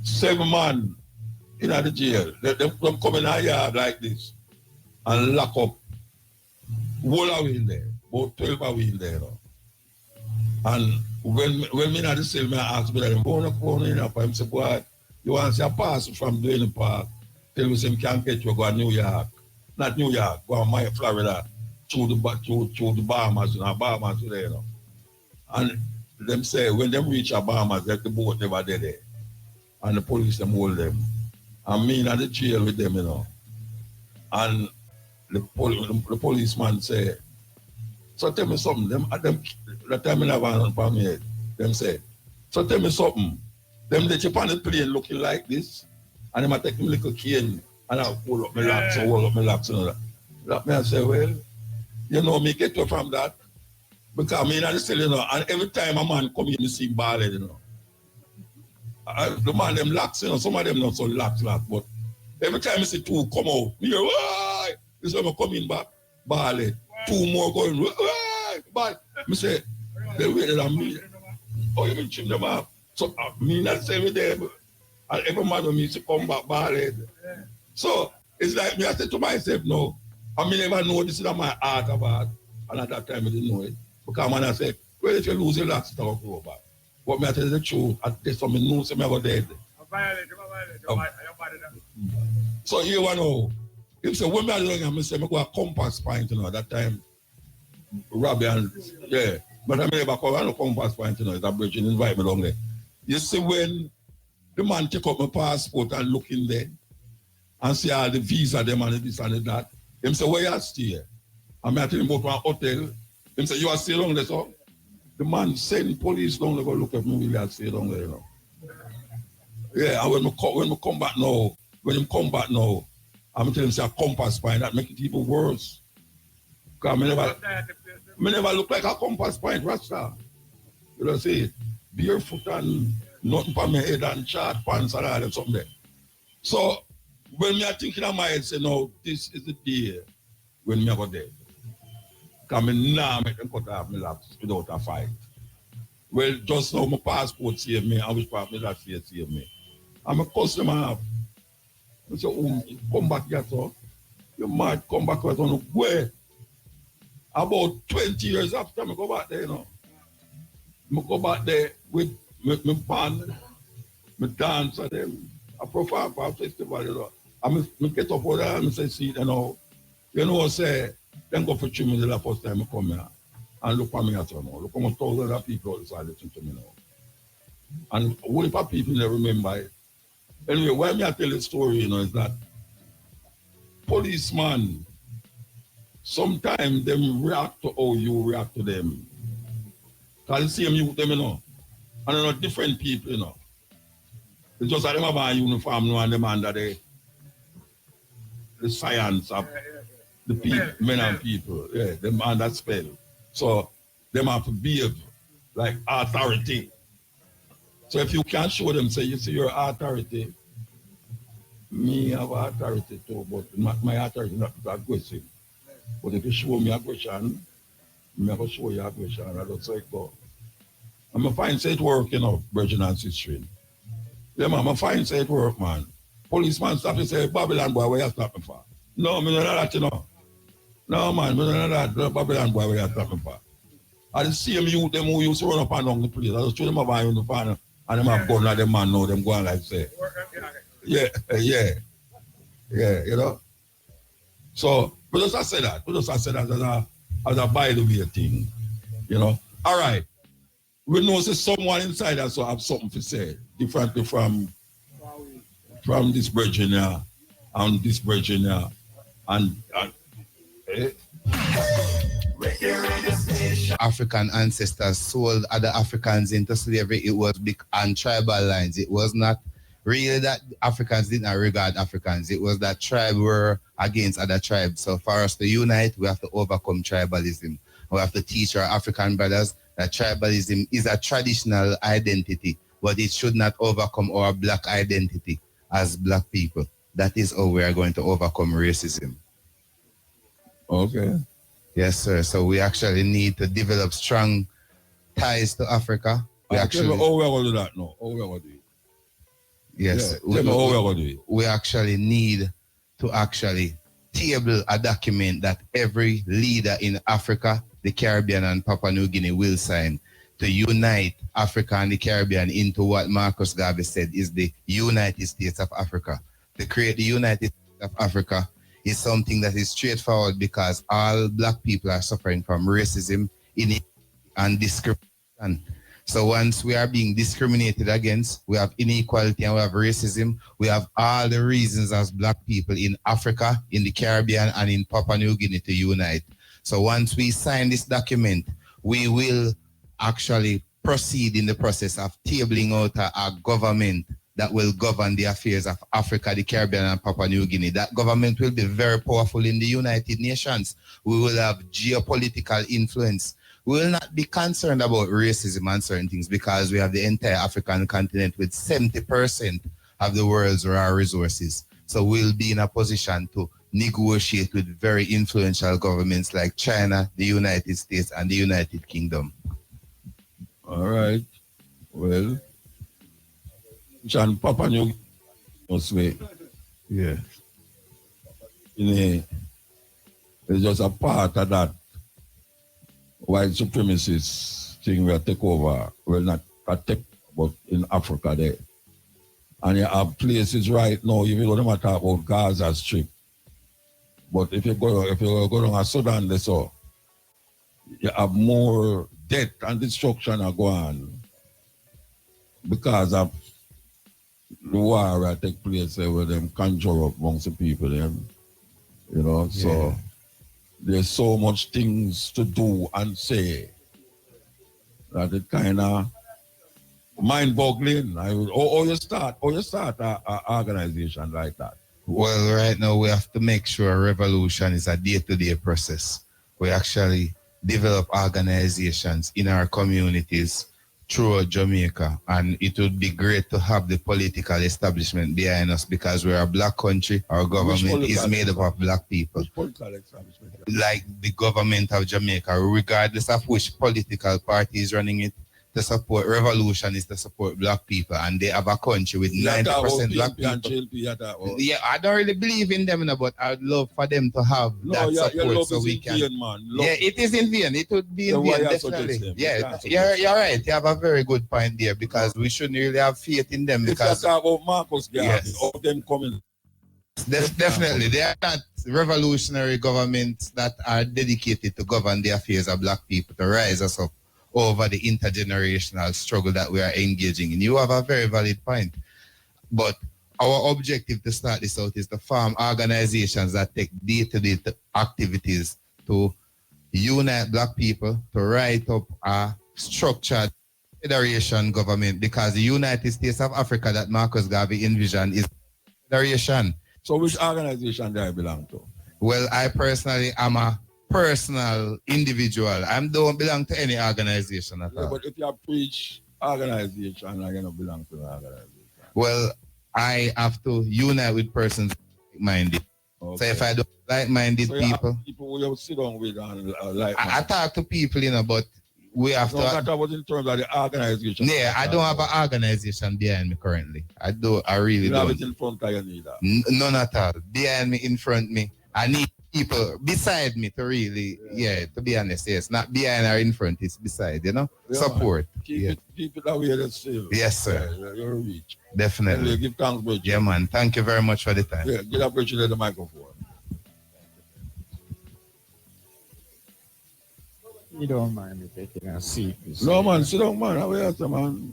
7 men in the jail. Them come in a yard like this and lock up. Whole away in there. About 12 away in there, you know. And when me in the cell, me ask me, them go in there, I say, boy, you want to see a pass from Duane Park? Tell me some can't get you go to New York. Not New York, go to Florida, through the Bahamas, you know, Bahamas there, you know. And them say, when them reach a Bahamas, the boat never there. And the police, them hold them. And me in the jail with them, you know. And the policeman say, so tell me something. That time I have on me, them say, so tell me something. Them let you on the plane looking like this, and them take me little cane, and I hold up my laps, and that. That me I say, well, you know, me get you from that. Because me in the cell, you know, and every time a man come in, me see ball, you know. The man them lax, you know, some of them not so lax, but every time I see 2 come out, me hear, why? This time I come in back, ball, 2 more going, why? Ball. Me say, they waited on me. Oh, you mean trim them up? So me not say with them, and every man with me to come back, ball. So it's like me, I said to myself, no, I mean, never know this is my heart about, and at that time I didn't know it. Because man, I said, well, if you lose your last, it'll go back. But me I tell you the truth, I tell some news, I'm never dead. So here one know, if say when I young, I say I go a compass point, you know, that time, Robbie and yeah. But I never come, I no compass point, you know, it's a bridge and invite me along there. You see when the man take up my passport and look in there and see all the visa them and this and that, him say, where you stay? And I tell him about one hotel. Him say, you are still on there, so? The man send police down to go look at me, really, I say down there, you know. Yeah, and when we come back now, I'm telling you, say a compass point, that make it even worse. Because me never look like a compass point, Rasta. You know, say, barefoot and nothing for my head and short pants and all that something there. So, when me are thinking of my head, say, no, this is the day when me go there. Because me now make them cut off my laps without a fight. Well, just now my passport saved me, I wish my last year saved me. I'm a customer. I say, oh, come back here, so. You might come back here, so where? About 20 years after, I go back there, you know. I go back there with my band, my dance, and them. I perform for a festival, you know. I get up over there and I say, see, you know, say, then go for Chimney the first time I come here. And look at me at all now. Look how much thousands of people outside listen to me now. And what if people never remember it? Anyway, why me I tell the story, you know, is that policeman, sometimes them react to how you react to them. Because the same you with them, you know. And they're not different people, you know. It's just that them have a uniform now and them under the science of the people, men and people. Yeah, them under spell. So them have to behave like authority. So if you can't show them, say, you see your authority, me have authority too, but my authority is not aggressive. But if you show me aggression, I'm going to show you aggression. I don't say go. I'm going to find say it work, you know, Virgin and Sister. Yeah, man, I'm going to find say it work, man. Policeman stop and say, Babylon boy, where you stop me for? No, me don't know that, you know. No, man, me don't know that. Babylon boy, where you stop me for? I the same youth, them who used to run up and down the place. I just show them about a uniform and them have gun like them man know them going like say. Yeah, you know. So, we just say that. As a by the way thing, you know. All right. We know that someone inside us will have something to say, differently from this Virginia and this Virginia and African ancestors sold other Africans into slavery. It was on tribal lines. It was not really that Africans did not regard Africans. It was that tribe were against other tribes. So for us to unite, we have to overcome tribalism. We have to teach our African brothers that tribalism is a traditional identity, but it should not overcome our black identity as black people. That is how we are going to overcome racism. Okay. Yes, sir. So we actually need to develop strong ties to Africa. How we are going to do that now? How we are going to do it? Yes. Yeah, we actually need to actually table a document that every leader in Africa, the Caribbean and Papua New Guinea will sign to unite Africa and the Caribbean into what Marcus Garvey said is the United States of Africa. To create the United States of Africa is something that is straightforward because all black people are suffering from racism, inequality, and discrimination. So once we are being discriminated against, we have inequality and we have racism, we have all the reasons as black people in Africa, in the Caribbean, and in Papua New Guinea to unite. So once we sign this document, we will actually proceed in the process of tabling out a government that will govern the affairs of Africa, the Caribbean, and Papua New Guinea. That government will be very powerful in the United Nations. We will have geopolitical influence. We will not be concerned about racism and certain things because we have the entire African continent with 70% of the world's raw resources. So we'll be in a position to negotiate with very influential governments like China, the United States, and the United Kingdom. All right. Well, John Papa New must wait. Yeah. It's just a part of that white supremacist thing will take over. Well, not take, but in Africa there. And you have places right now, even though they might talk about Gaza Strip. But if you go to Sudan, they saw you have more death and destruction are going on because of the war that take place where them conjure up amongst the people, them, you know. Yeah. So there's so much things to do and say. that it kind of mind-boggling. Or you start an organization like that. Well, right now we have to make sure revolution is a day-to-day process. We actually develop organizations in our communities throughout Jamaica, and it would be great to have the political establishment behind us because we're a black country. Our government is made up of black people. Which political establishment? Like the government of Jamaica, regardless of which political party is running it, to support revolution is to support black people, and they have a country with 90% black people. Yeah, I don't really believe in them, but I'd love for them to have that support so we can. Yeah, it is in vain. It would be in vain, definitely. Yeah, you're right. You have a very good point there because we shouldn't really have faith in them because. If you talk about Marcus Garvey, all them coming. Definitely, they are not revolutionary governments that are dedicated to govern the affairs of black people, to rise us up over the intergenerational struggle that we are engaging in. You have a very valid point. But our objective to start this out is to form organizations that take day-to-day activities to unite black people, to write up a structured federation government, because the United States of Africa that Marcus Garvey envisioned is federation. So which organization do I belong to? Well, I personally am a personal individual. I don't belong to any organization at all. But if you preach organization, I don't belong to the organization. Well, I have to unite with persons like-minded. Okay. So if I don't like-minded people will sit down with and I talk to people, but we have to. That was in terms of the organization. Yeah, I don't have an organization behind me currently. I really don't. You have it in front of you neither. None at all. Behind me, in front of me. I need people beside me to really, to be honest, yes. Not behind or in front, it's beside, support. Keep it that way, that's still. Yes, sir. You're rich. Definitely. Give thanks, bro. Yeah, man. Thank you very much for the time. Yeah, get up, Richard, the microphone. You don't mind me taking a seat? No, man. Sit down, man. How are you, man?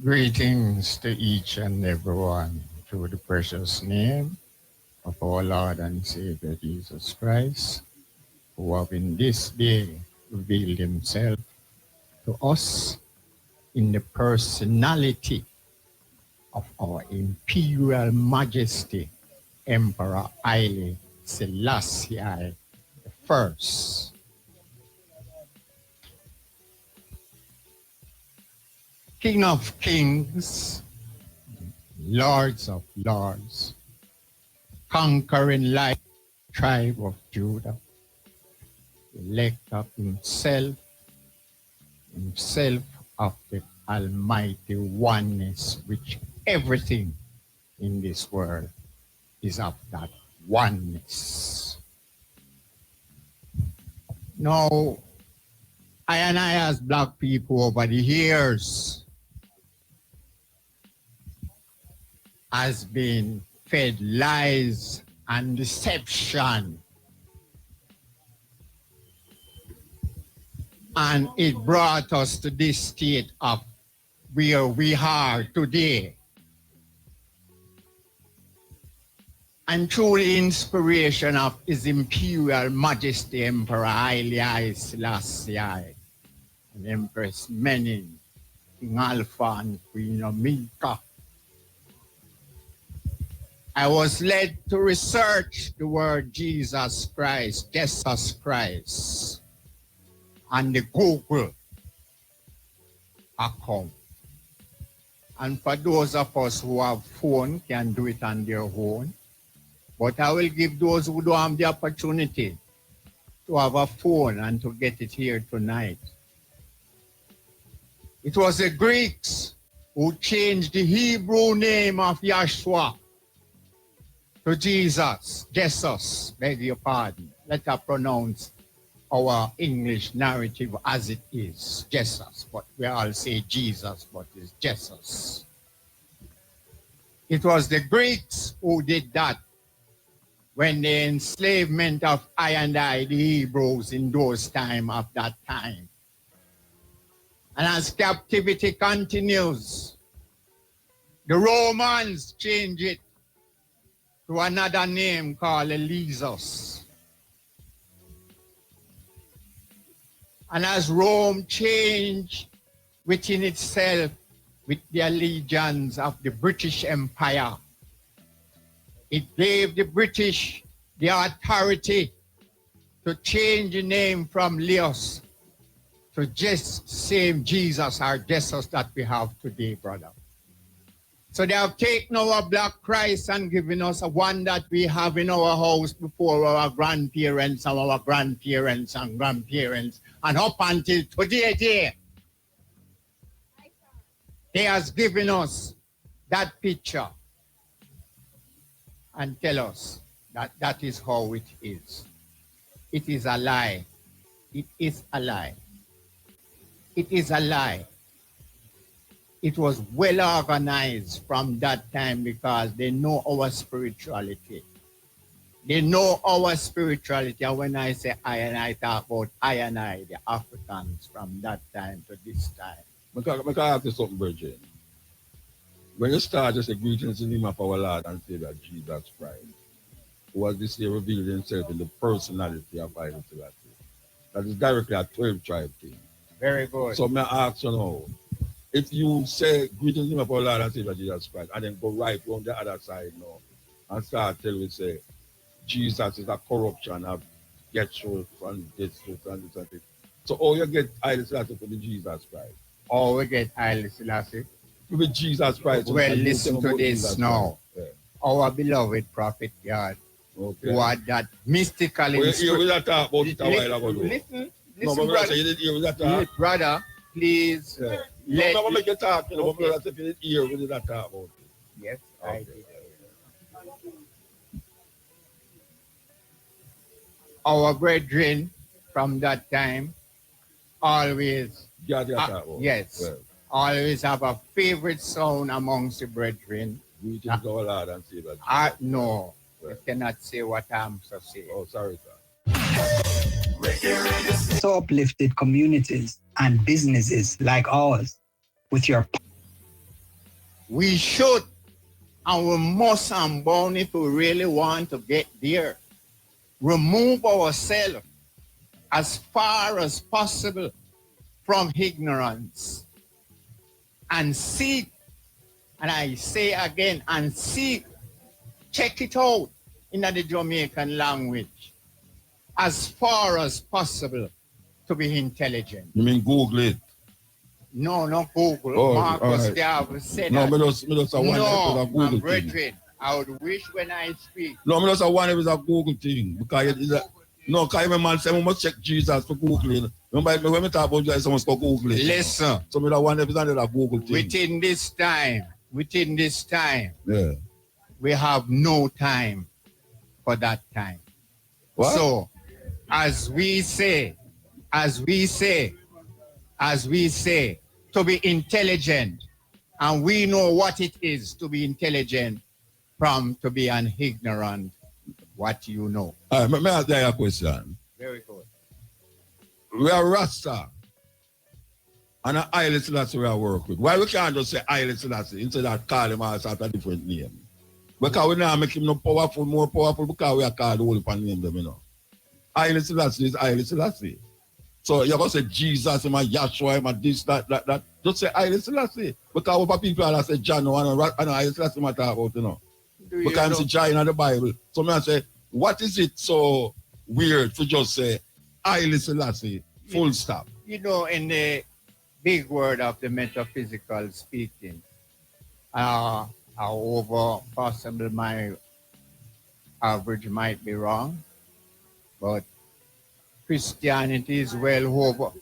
Greetings to each and everyone through the precious name of our Lord and Savior Jesus Christ, who have in this day revealed himself to us in the personality of our Imperial Majesty, Emperor Haile Selassie I. King of kings, lords of lords, conquering lion, tribe of Judah, elect of himself of the almighty oneness, which everything in this world is of that oneness. Now, I as black people over the years has been fed lies and deception. And it brought us to this state of where we are today. And through the inspiration of His Imperial Majesty Emperor Haile Selassie and Empress Menen, King Alpha and Queen Omega, I was led to research the word Jesus Christ, on the Google account. And for those of us who have phone can do it on their own. But I will give those who don't have the opportunity to have a phone and to get it here tonight. It was the Greeks who changed the Hebrew name of Yahshua to Jesus, beg your pardon. Let us pronounce our English narrative as it is, Jesus, but we all say Jesus, but it's Jesus. It was the Greeks who did that when the enslavement of I and I, the Hebrews, in those time of that time. And as captivity continues, the Romans change it to another name called Elisus. And as Rome changed within itself with the allegiance of the British Empire, it gave the British the authority to change the name from Leos to just same Jesus or Jesus that we have today, brother. So they have taken our black Christ and given us a one that we have in our house before our grandparents and our grandparents and grandparents and up until today. He has given us that picture and tell us that that is how it is. It is a lie. It is a lie. It is a lie. It was well organized from that time because they know our spirituality. They know our spirituality. And when I say I and I talk about I and I, the Africans from that time to this time. I ask you something, Virgin. When you start just a greetings in the name of our Lord and Savior Jesus Christ, who was this year revealed himself in the personality of Haile Selassie. That is directly a 12 tribe thing. Very good. So may I ask you now, if you say greetings in the name of our Lord and Savior Jesus Christ, and then go right on the other side now, and start telling me say, Jesus is a corruption of get truth and this truth and this and this. So how you get Haile Selassie to be Jesus Christ? How we get Haile Selassie? To be Jesus Christ. Well, listen to this Jesus now. Yeah. Our beloved prophet God, who had that mystical Well, you hear that talk about it a while ago. Listen, No, but brother. you didn't hear that talk. Brother, please. Yeah. Let No, make you talk, you know, Okay. but if you didn't hear, we did that talk about it. Yes, I did. Our brethren from that time always, Yeah, they talk about. yes, Well, always have a favorite sound amongst the brethren. greetings to our Lord and Savior. No, you cannot say what I'm so saying. Oh, sorry, sir. So uplifted communities and businesses like ours with your We should and we must and bound if we really want to get there. Remove ourselves as far as possible from ignorance and seek, and I say again, and seek, check it out in the Jamaican language, as far as possible to be intelligent. You mean Google it? No, not Google. Oh, Marcus right. Garvey said No, that. me just a one No, a my Google thing. brethren, I would wish when I speak. No, me just a one is a Google thing. Because it is a, no, because my man said we must check Jesus for Googling. Remember when we talk about Jesus, someone spoke Google it. Listen, So me that one is a Google thing. within this time, Yeah. we have no time for that time. What? So, as we say, to be intelligent, and we know what it is to be intelligent from to be an ignorant, what you know. All right, may I ask you a question? Very good. We are Rasta. And a Haile Selassie we are work with. Why we can't just say Haile Selassie instead of call him as a different name? Because we now make him no powerful, more powerful because we are called the whole pan name them, you know. Haile Selassie is Haile Selassie. So you're going to say Jesus, him a Yahshua, him a this, that. Just say Haile Selassie. Because what people are say John, and Haile Selassie matter about, you know. We can't see John in the Bible. So I say, what is it so weird to just say Haile Selassie, full stop? You know, in the big word of the metaphysical speaking, however possible my average might be wrong, but Christianity is well over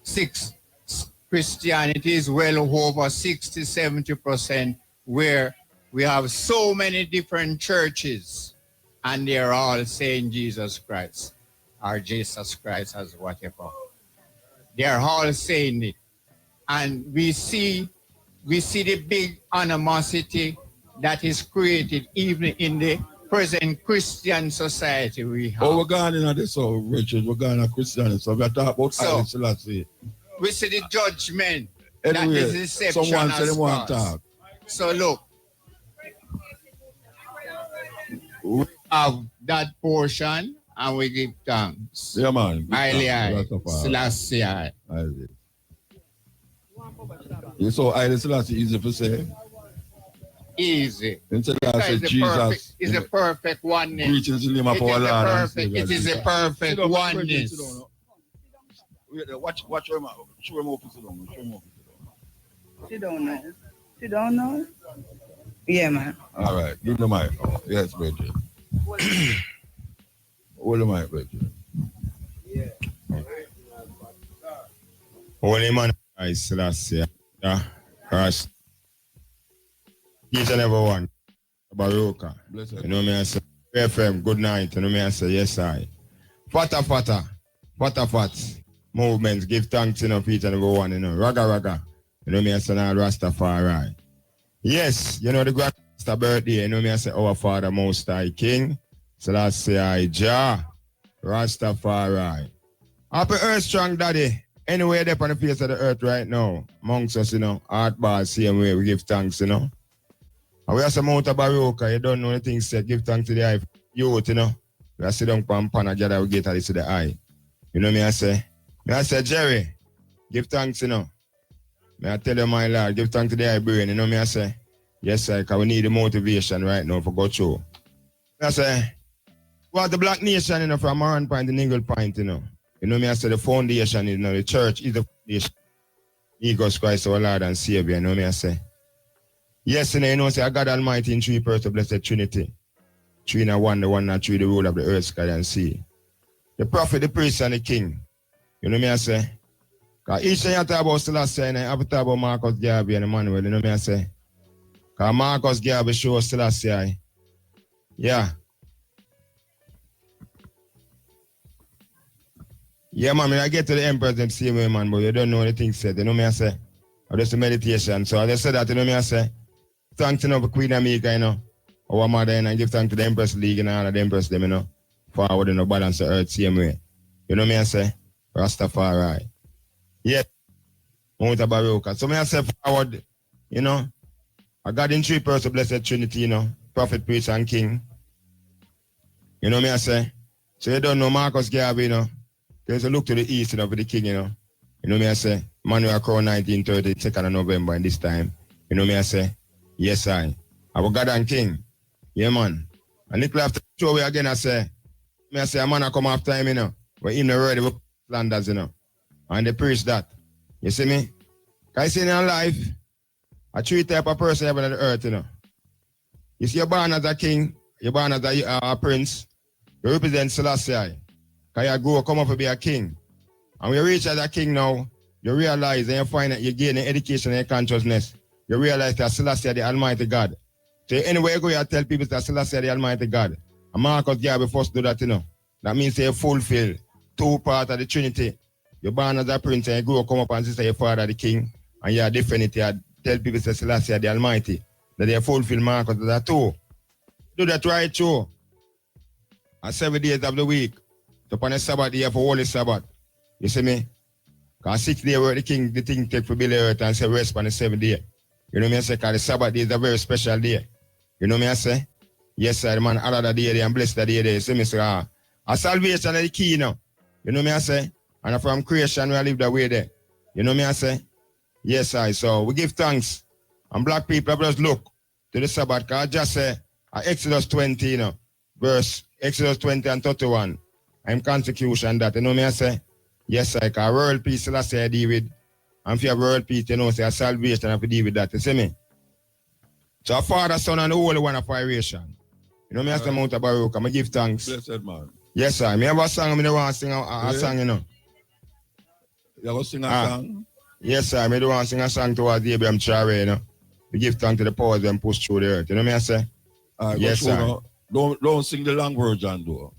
60-70% where we have so many different churches and they're all saying Jesus Christ or Jesus Christ as whatever. They're all saying it. And we see the big animosity that is created even in the present Christian society we have. Oh, we're going into this, so Richard, we're going to Christianity. So we're talking about Haile Selassie. We see the judgment Anyway, that is deception someone said has they want to caused. talk. So look, we have that portion and we give thanks. Yeah, man. Haile Selassie. You saw Haile Selassie easy to say. Easy. Instead of say Jesus. Is a perfect oneness. Preaching the name of our Lord. It is a perfect oneness. Watch him out. Show him up. She don't know. She don't know? Yeah, man. All right. Give the mic. Yes, brother. Hold the mic, brother. Holy man, Haile Selassie. Yeah. Christ. Each and every one. Baruka. You know me, I say, FM, good night. You know me, I say, yes, I. Fata. Movements, give thanks, you know, for each and every one, you know. Raga. You know me, I say, now Rastafari. Yes, you know, the grand birthday, you know me, I say, our Father, Most High King, Selassie, Jah, Rastafari. Happy Earth Strong Daddy. Anywhere there on the face of the earth right now, amongst us, you know, art bars, same way, we give thanks, you know. And we have some Mutabaruka, you don't know the things said, give thanks to the eye. Youth, you know, we are sitting down pan and gather, we get at this to the eye. You know me, I say, Jerry, give thanks, you know. May I tell you, my Lord, give thanks to the eye brain, you know me, I say, yes, sir, because we need the motivation right now for go through. I say, what the Black Nation, you know, from Maran Point to Niggle Point, you know. You know me, I say the foundation, you know, the church is the foundation. Jesus Christ, our Lord and Savior, you know me, I say. Yes, you know, say, God Almighty in three persons, blessed Trinity. Three in one, the one and three, the rule of the earth, sky and sea. The prophet, the priest, and the king. You know me, I say. Because each time you talk about Selassie, and I have to talk about Marcus Garvey and Emmanuel, you know me, I say. Because Marcus Garvey shows Selassie. Yeah. Yeah, man, I get to the emperor them same way, man, but you don't know the things said. You know me, I say. Or just a meditation. So I just said that, you know me, I say. Thanks, you know, for Queen Amika, you know. Our mother, and I give thanks to the Empress League and all of the Empress, them, you know. Forward, you know, balance the earth same way. You know me, I say. Rastafari. Yeah. Mutabaruka. So me, I say forward, you know. I got in three persons, blessed Trinity, you know. Prophet, priest, and king. You know me, I say. So you don't know Marcus Garvey, you know. There's a look to the east, you know, for the king, you know. You know me, I say, Manuel Crown 1930, 2nd of November, in this time. You know me, I say, yes, I. Our God and King. Yeah, man. And little after the show again, I say, a man I come after him, you know. But him not ready with Flanders, you know. And they preach that. You see me? Because I see in your life, a three type of person ever on the earth, you know. You see, you're born as a king, you're born as a prince, you represent Selassie. Because you grow, come up to be a king. And when you reach as a king now, you realize and you find that you gain education and consciousness. You realize that Selassie the Almighty God. So anywhere you go, you tell people that Selassie the Almighty God. And Marcus Garvey first do that, you know. That means you fulfill two parts of the Trinity. You're born as a prince and you grow, come up and say your father the king. And you are different. You tell people that Selassie the Almighty. That they fulfill Marcus as a two. Do that right through. And 7 days of the week. So upon a Sabbath, you have a holy Sabbath. You see me? Because 6 days where the king, the thing take for build the earth and say rest on the 7th day. You know me, I say, because the Sabbath day is a very special day. You know me, I say? Yes, sir, the man, honor the day and bless the day there. You see me, sir? A salvation is the key, you know. You know me, I say? And from creation, we live the way there. You know me, I say? Yes, sir. So we give thanks. And black people, just look to the Sabbath. Because I just say, Exodus 20, you know, verse Exodus 20 and 31. I'm consecration that, you know me, I say? Yes, sir, because world peace, I say, I deal with. And if you have world peace, you know, say a salvation, I have to deal with that, you see me? So a Father, Son, and the Holy One of creation. You know me, I say, Mutabaruka, I give thanks. Blessed man. Yes, sir. Me have a song, I don't want to sing a song, you know. You want to sing a song? Yes, sir. I don't want to sing a song towards the Abraham Chare, you know. We give thanks to the powers and push through the earth. You know me, I say? Yes, sir. Don't sing the long version, though.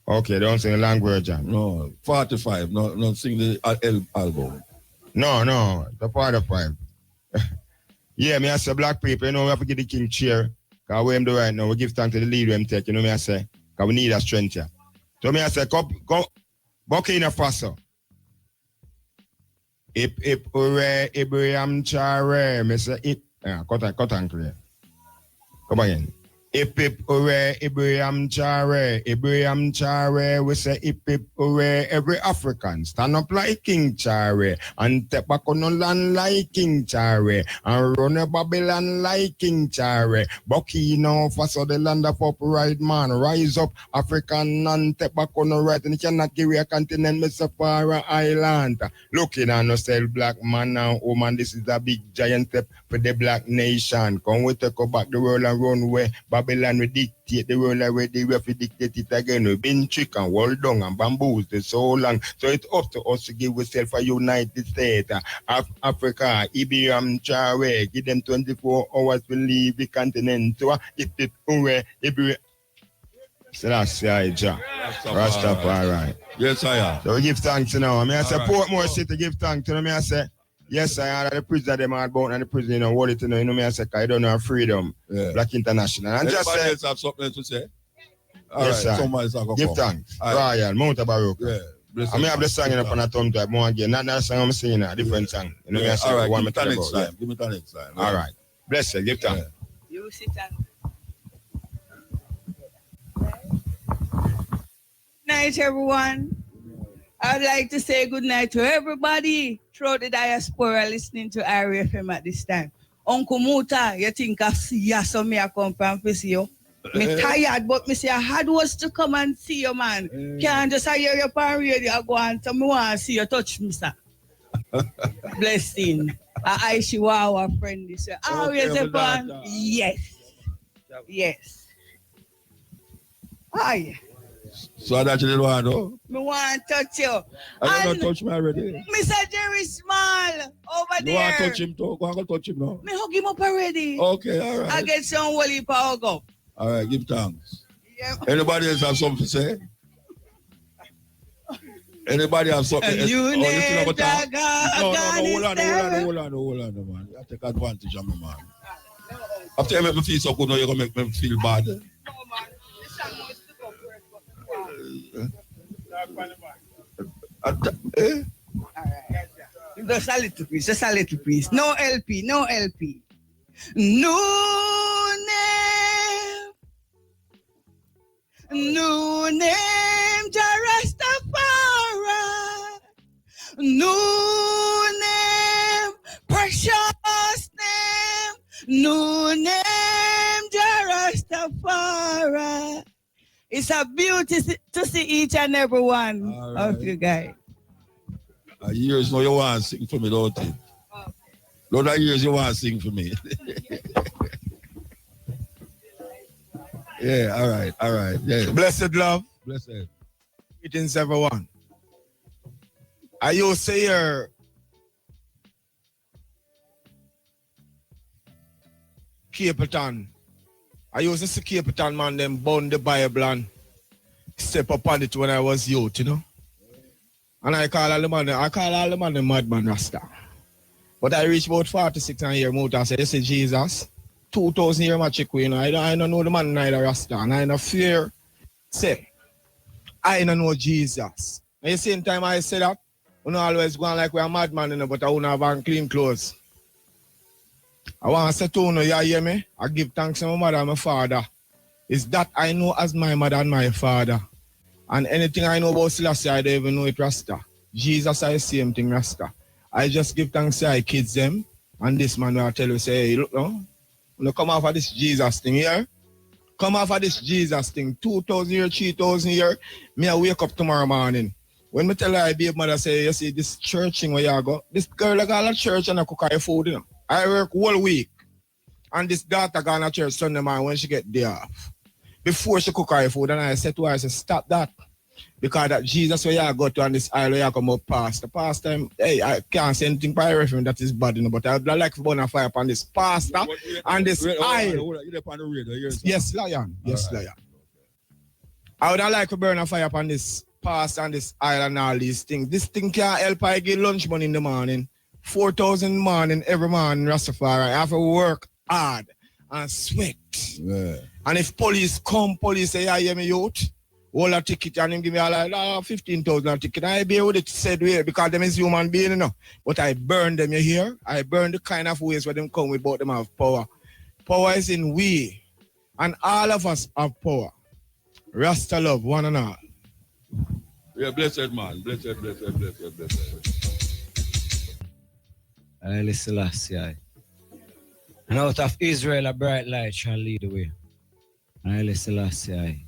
Okay, don't sing the long version. No, 45. No, sing the album. No, the 45. Yeah, me I say black people, you know, we have to give the king cheer. Because we do right now, we give thanks to the leader we take, you know me I say. Because we need a strength here. So me I say, go, Burkina Faso. Ip, ure, Ibrahim Chare. Me say, cut and clear. Come again. Hip hip hooray, Ibrahim Chare, we say hip hip hooray, every African stand up like King Chare, and step back on the land like King Chare, and run a Babylon like King Chare. Bucky now for so the land of upright man, rise up African and step back on the right, and you cannot give a continent, Mr. Para Island. Looking on yourself, black man and woman, this is a big giant step for the black nation. Come we take back the world and run away. Babylon will dictate the world already. We have to dictate it again. We've been tricked and walled down and bamboozled so long. So it's up to us to give ourselves a United States. Africa, Ibrahim Chare, give them 24 hours to leave the continent. So if it Ibrahim Selassie, Rastafari. Yes, I am. So we give thanks now. I mean, I support more city, give thanks to them. I say, yes, I had the prison them hard about and the prison, what it, me, I say, I don't know freedom. Yeah. Black International. And anybody just say, else have something to say? All yes, right, sir. Give thanks. Royal, Mutabaruka. Yeah. I may have the song up on a tongue type more again. Not that song I'm singing, a different song. You know, I say, all right, one give me next time. Give me the next time. All right. Bless you. Give thanks. You sit and... Good night, everyone. I'd like to say good night to everybody throughout the diaspora listening to RFM at this time. Uncle Muta, you think I see you, so me I come from to see you. Me tired, but me say I had was to come and see you, man. Can't just hear you on radio, I go and tell me want to see you touch me, sir. Blessing. I our friend this year. Always upon. Yes. Yes. Hi. So that you didn't want to? Me want to touch you. I don't touch me already. Mr. Jerry Small over there. You want to touch him too? Go and touch him now. Me hug him up already. Okay, all right. I get some Wally power up. All right, give thanks. Yeah. Anybody else have something to say? Anybody have something? You name hold on, man. I take advantage of me, man. After you make me feel so good, now you're going to make me feel bad. Just a little piece, just a little piece. No LP, no LP. New name, Rastafari. New name, precious name. New name, Rastafari. It's a beauty to see each and every one of you guys. Years now you want to sing for me, don't you? Lot of years you want to sing for me. Yeah, all right. Yeah. Blessed love. Blessed. Greetings, everyone. I used to hear Capleton. I used to see Capleton, man, them burn the Bible and step upon it when I was youth, you know. And I call all the man the madman Rasta. But I reached about 46 and year out and said, this is Jesus. 2,000 year magic, you know. I don't know the man neither Rasta. And I don't fear. Say, I don't know Jesus. At the same time I say that, we don't always go on like we're a madman, you know, but I don't have on clean clothes. I want to say to you, you hear me? I give thanks to my mother and my father. It's that I know as my mother and my father. And anything I know about Selassie, I don't even know it Rasta. Jesus, I see same thing Rasta. I just give thanks to my kids them. And this man will tell you, say, hey, look now, when you come off of this Jesus thing here, come off of this Jesus thing, 2,000 years, 3,000 years, me I wake up tomorrow morning. When me tell her, I be mother say, you see, this church thing where you go, this girl I got a church and I cook her food, you know. I work all week. And this daughter gone to church Sunday morning when she get day off. Before she cook her food, and I said to her, I said, stop that. Because that Jesus where you go to on this isle where you come up past. The pastor, hey, I can't say anything by reference that is bad, you know, but I would like to burn a fire upon this pastor and this isle. Yes, Lion. Yes, Lion. I would like to burn a fire upon this pastor and this isle and all these things. This thing can't help I get lunch money in the morning. 4,000 morning every morning, Rastafari. I have to work hard and sweat. Yeah. And if police come, police say, yeah, hear me youth, hold a ticket and him give me a like 15,000 ticket. I be able to say way because them is human being, you know. But I burn them, you hear? I burn the kind of ways where them come with, but them have power. Power is in we. And all of us have power. Rasta love one and all. Yeah, blessed man. Blessed. Haile Selassie. And out of Israel a bright light shall lead the way. Haile Selassie.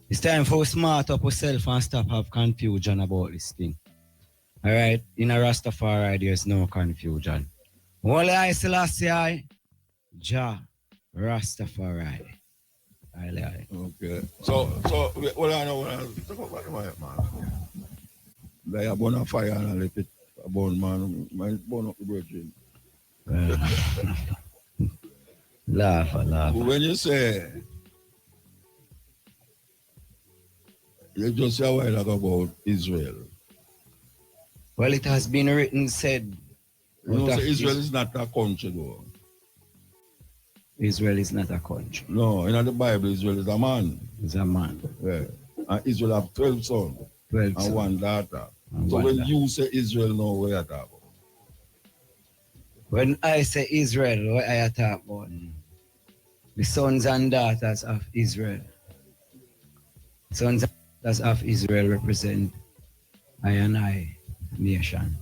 It's time for us smart up ourselves and stop have confusion about this thing. Alright? In a Rastafari there's no confusion. Only Haile Selassie, Jah Rastafari. Okay. So, what I know, talk about my man. Like a burn a fire and I let it burn, man. Burn up the virgin. Laugh. When you say, you just say a while ago about Israel. Well, it has been written, said. You know, Israel is not a country, though. Israel is not a country. No, in the Bible, Israel is a man. It's a man. Yeah. And Israel have 12 sons. 12 and sons. one daughter. And so one when daughter. you say Israel, no, what you talk about? When I say Israel, what I talk about? The sons and daughters of Israel. Sons and daughters of Israel represent I and I nation.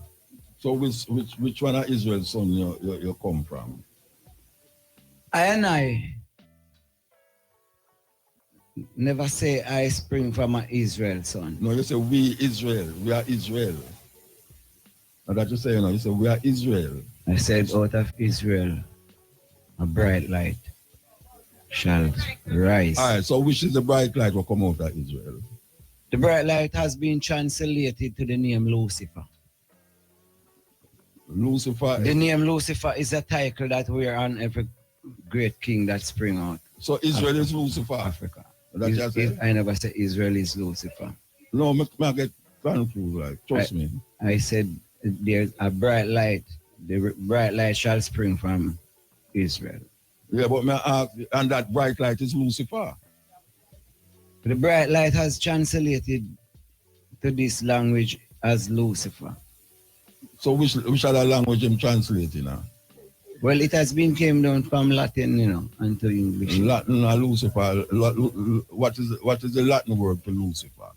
So which one of Israel's son you come from? I and I never say I spring from an Israel son. No, you say we Israel. We are Israel. And that you say, you say we are Israel. I said out of Israel a bright light shall rise. All right, so which is the bright light will come out of Israel? The bright light has been translated to the name Lucifer. Lucifer. The name Lucifer is a title that we're on every great king that spring out. So Israel is Lucifer. Africa. I never said Israel is Lucifer. No, I get confused, like, trust me. I said there's a bright light. The bright light shall spring from Israel. Yeah, but me ask, and that bright light is Lucifer. The bright light has translated to this language as Lucifer. So which other language I'm translating now? Well, it has been came down from Latin, and to English. Latin or Lucifer. What is the Latin word for Lucifer?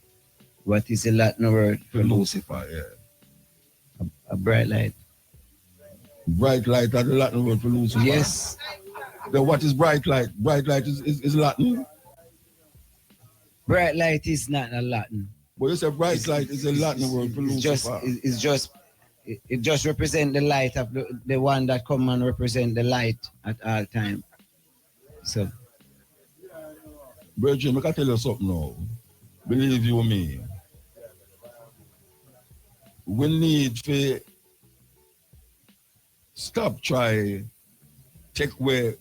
What is the Latin word for Lucifer? Yeah. A bright light. Bright light are the Latin word for Lucifer. Yes. Then what is bright light? Bright light is Latin. Bright light is not a Latin. But you say bright light is a Latin word for Lucifer. It just represents the light of the one that come and represent the light at all time. So, Virgin, I can tell you something now. Believe you me. We need to stop try take where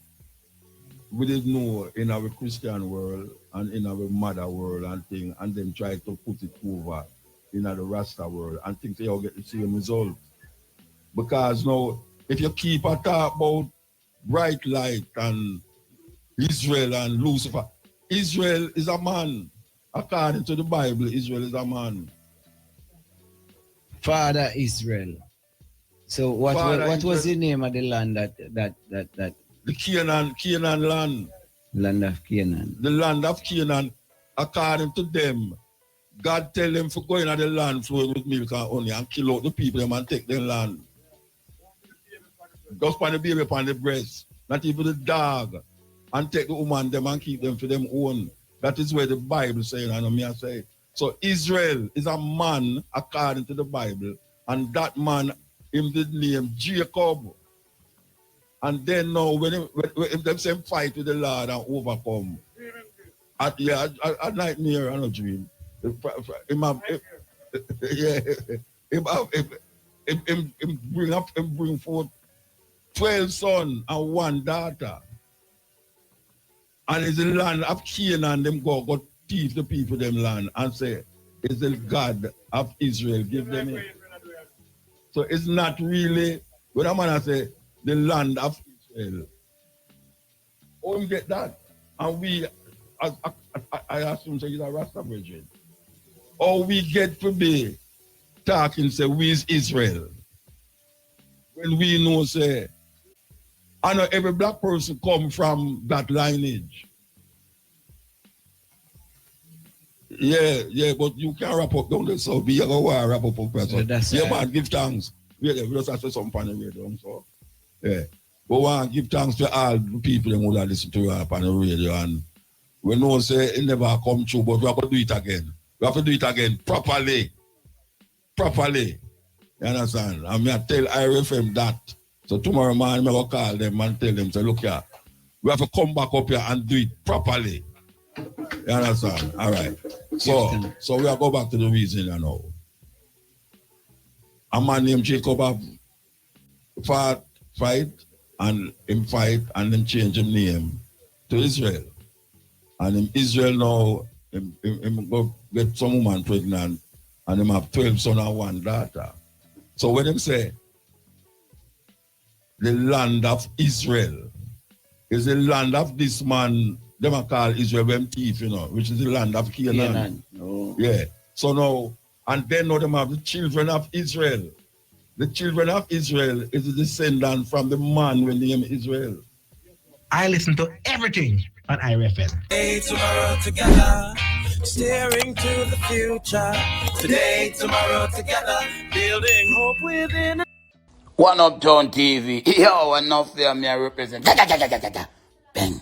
we didn't know in our Christian world and in our mother world and thing, and then try to put it over in the Rasta world and think they'll get the same result. Because now, if you keep a talk about bright light and Israel and Lucifer, Israel is a man. According to the Bible, Israel is a man. Father Israel. So what was the name of the land that the Canaan land. Land of Canaan. The land of Canaan, according to them, God tell them to go into the land flowing with milk and honey and kill out the people them and take their land. Just put the baby upon the breast, not even the dog, and take the woman them and keep them for them own. That is where the Bible saying, and I say. So Israel is a man according to the Bible, and that man him the name Jacob. And then now when them say fight with the Lord and overcome, a nightmare and a dream. Him bring forth 12 sons and one daughter. And it's the land of Canaan, them go thief the people them land and say, it's the God of Israel, give them it. So it's not really, when a man say, the land of Israel. Oh, we get that. And we, I assume, say, he's a Rasta virgin. Or we get to be talking, say, we is Israel. When we know, say, I know every black person come from that lineage. Yeah, but you can't wrap up down there, so be a go wrap up person. Yeah, man, give thanks. We just have to say something on the radio, so yeah. But want give thanks to all the people who would listen to rap on the radio, and we know say it never come true, but we have to do it again. We have to do it again properly. You understand? And I tell IRFM that. So tomorrow morning I will call them and tell them, say, look here, we have to come back up here and do it properly. You understand? All right. So we are go back to the reason now. A man named Jacob have fight and him change his name to Israel. And in Israel now, him go get some woman pregnant and him have 12 sons and 1 daughter. So when them say the land of Israel is the land of this man, them are called Israel thief, which is the land of Canaan. No. Yeah. So now, and then now them have the children of Israel. The children of Israel is a descendant from the man with the name Israel. I listen to everything on IRFM. Today, tomorrow together, steering to the future. Today, tomorrow together, building hope within. One Uptown TV. Yo, enough there, me I represent. Bang.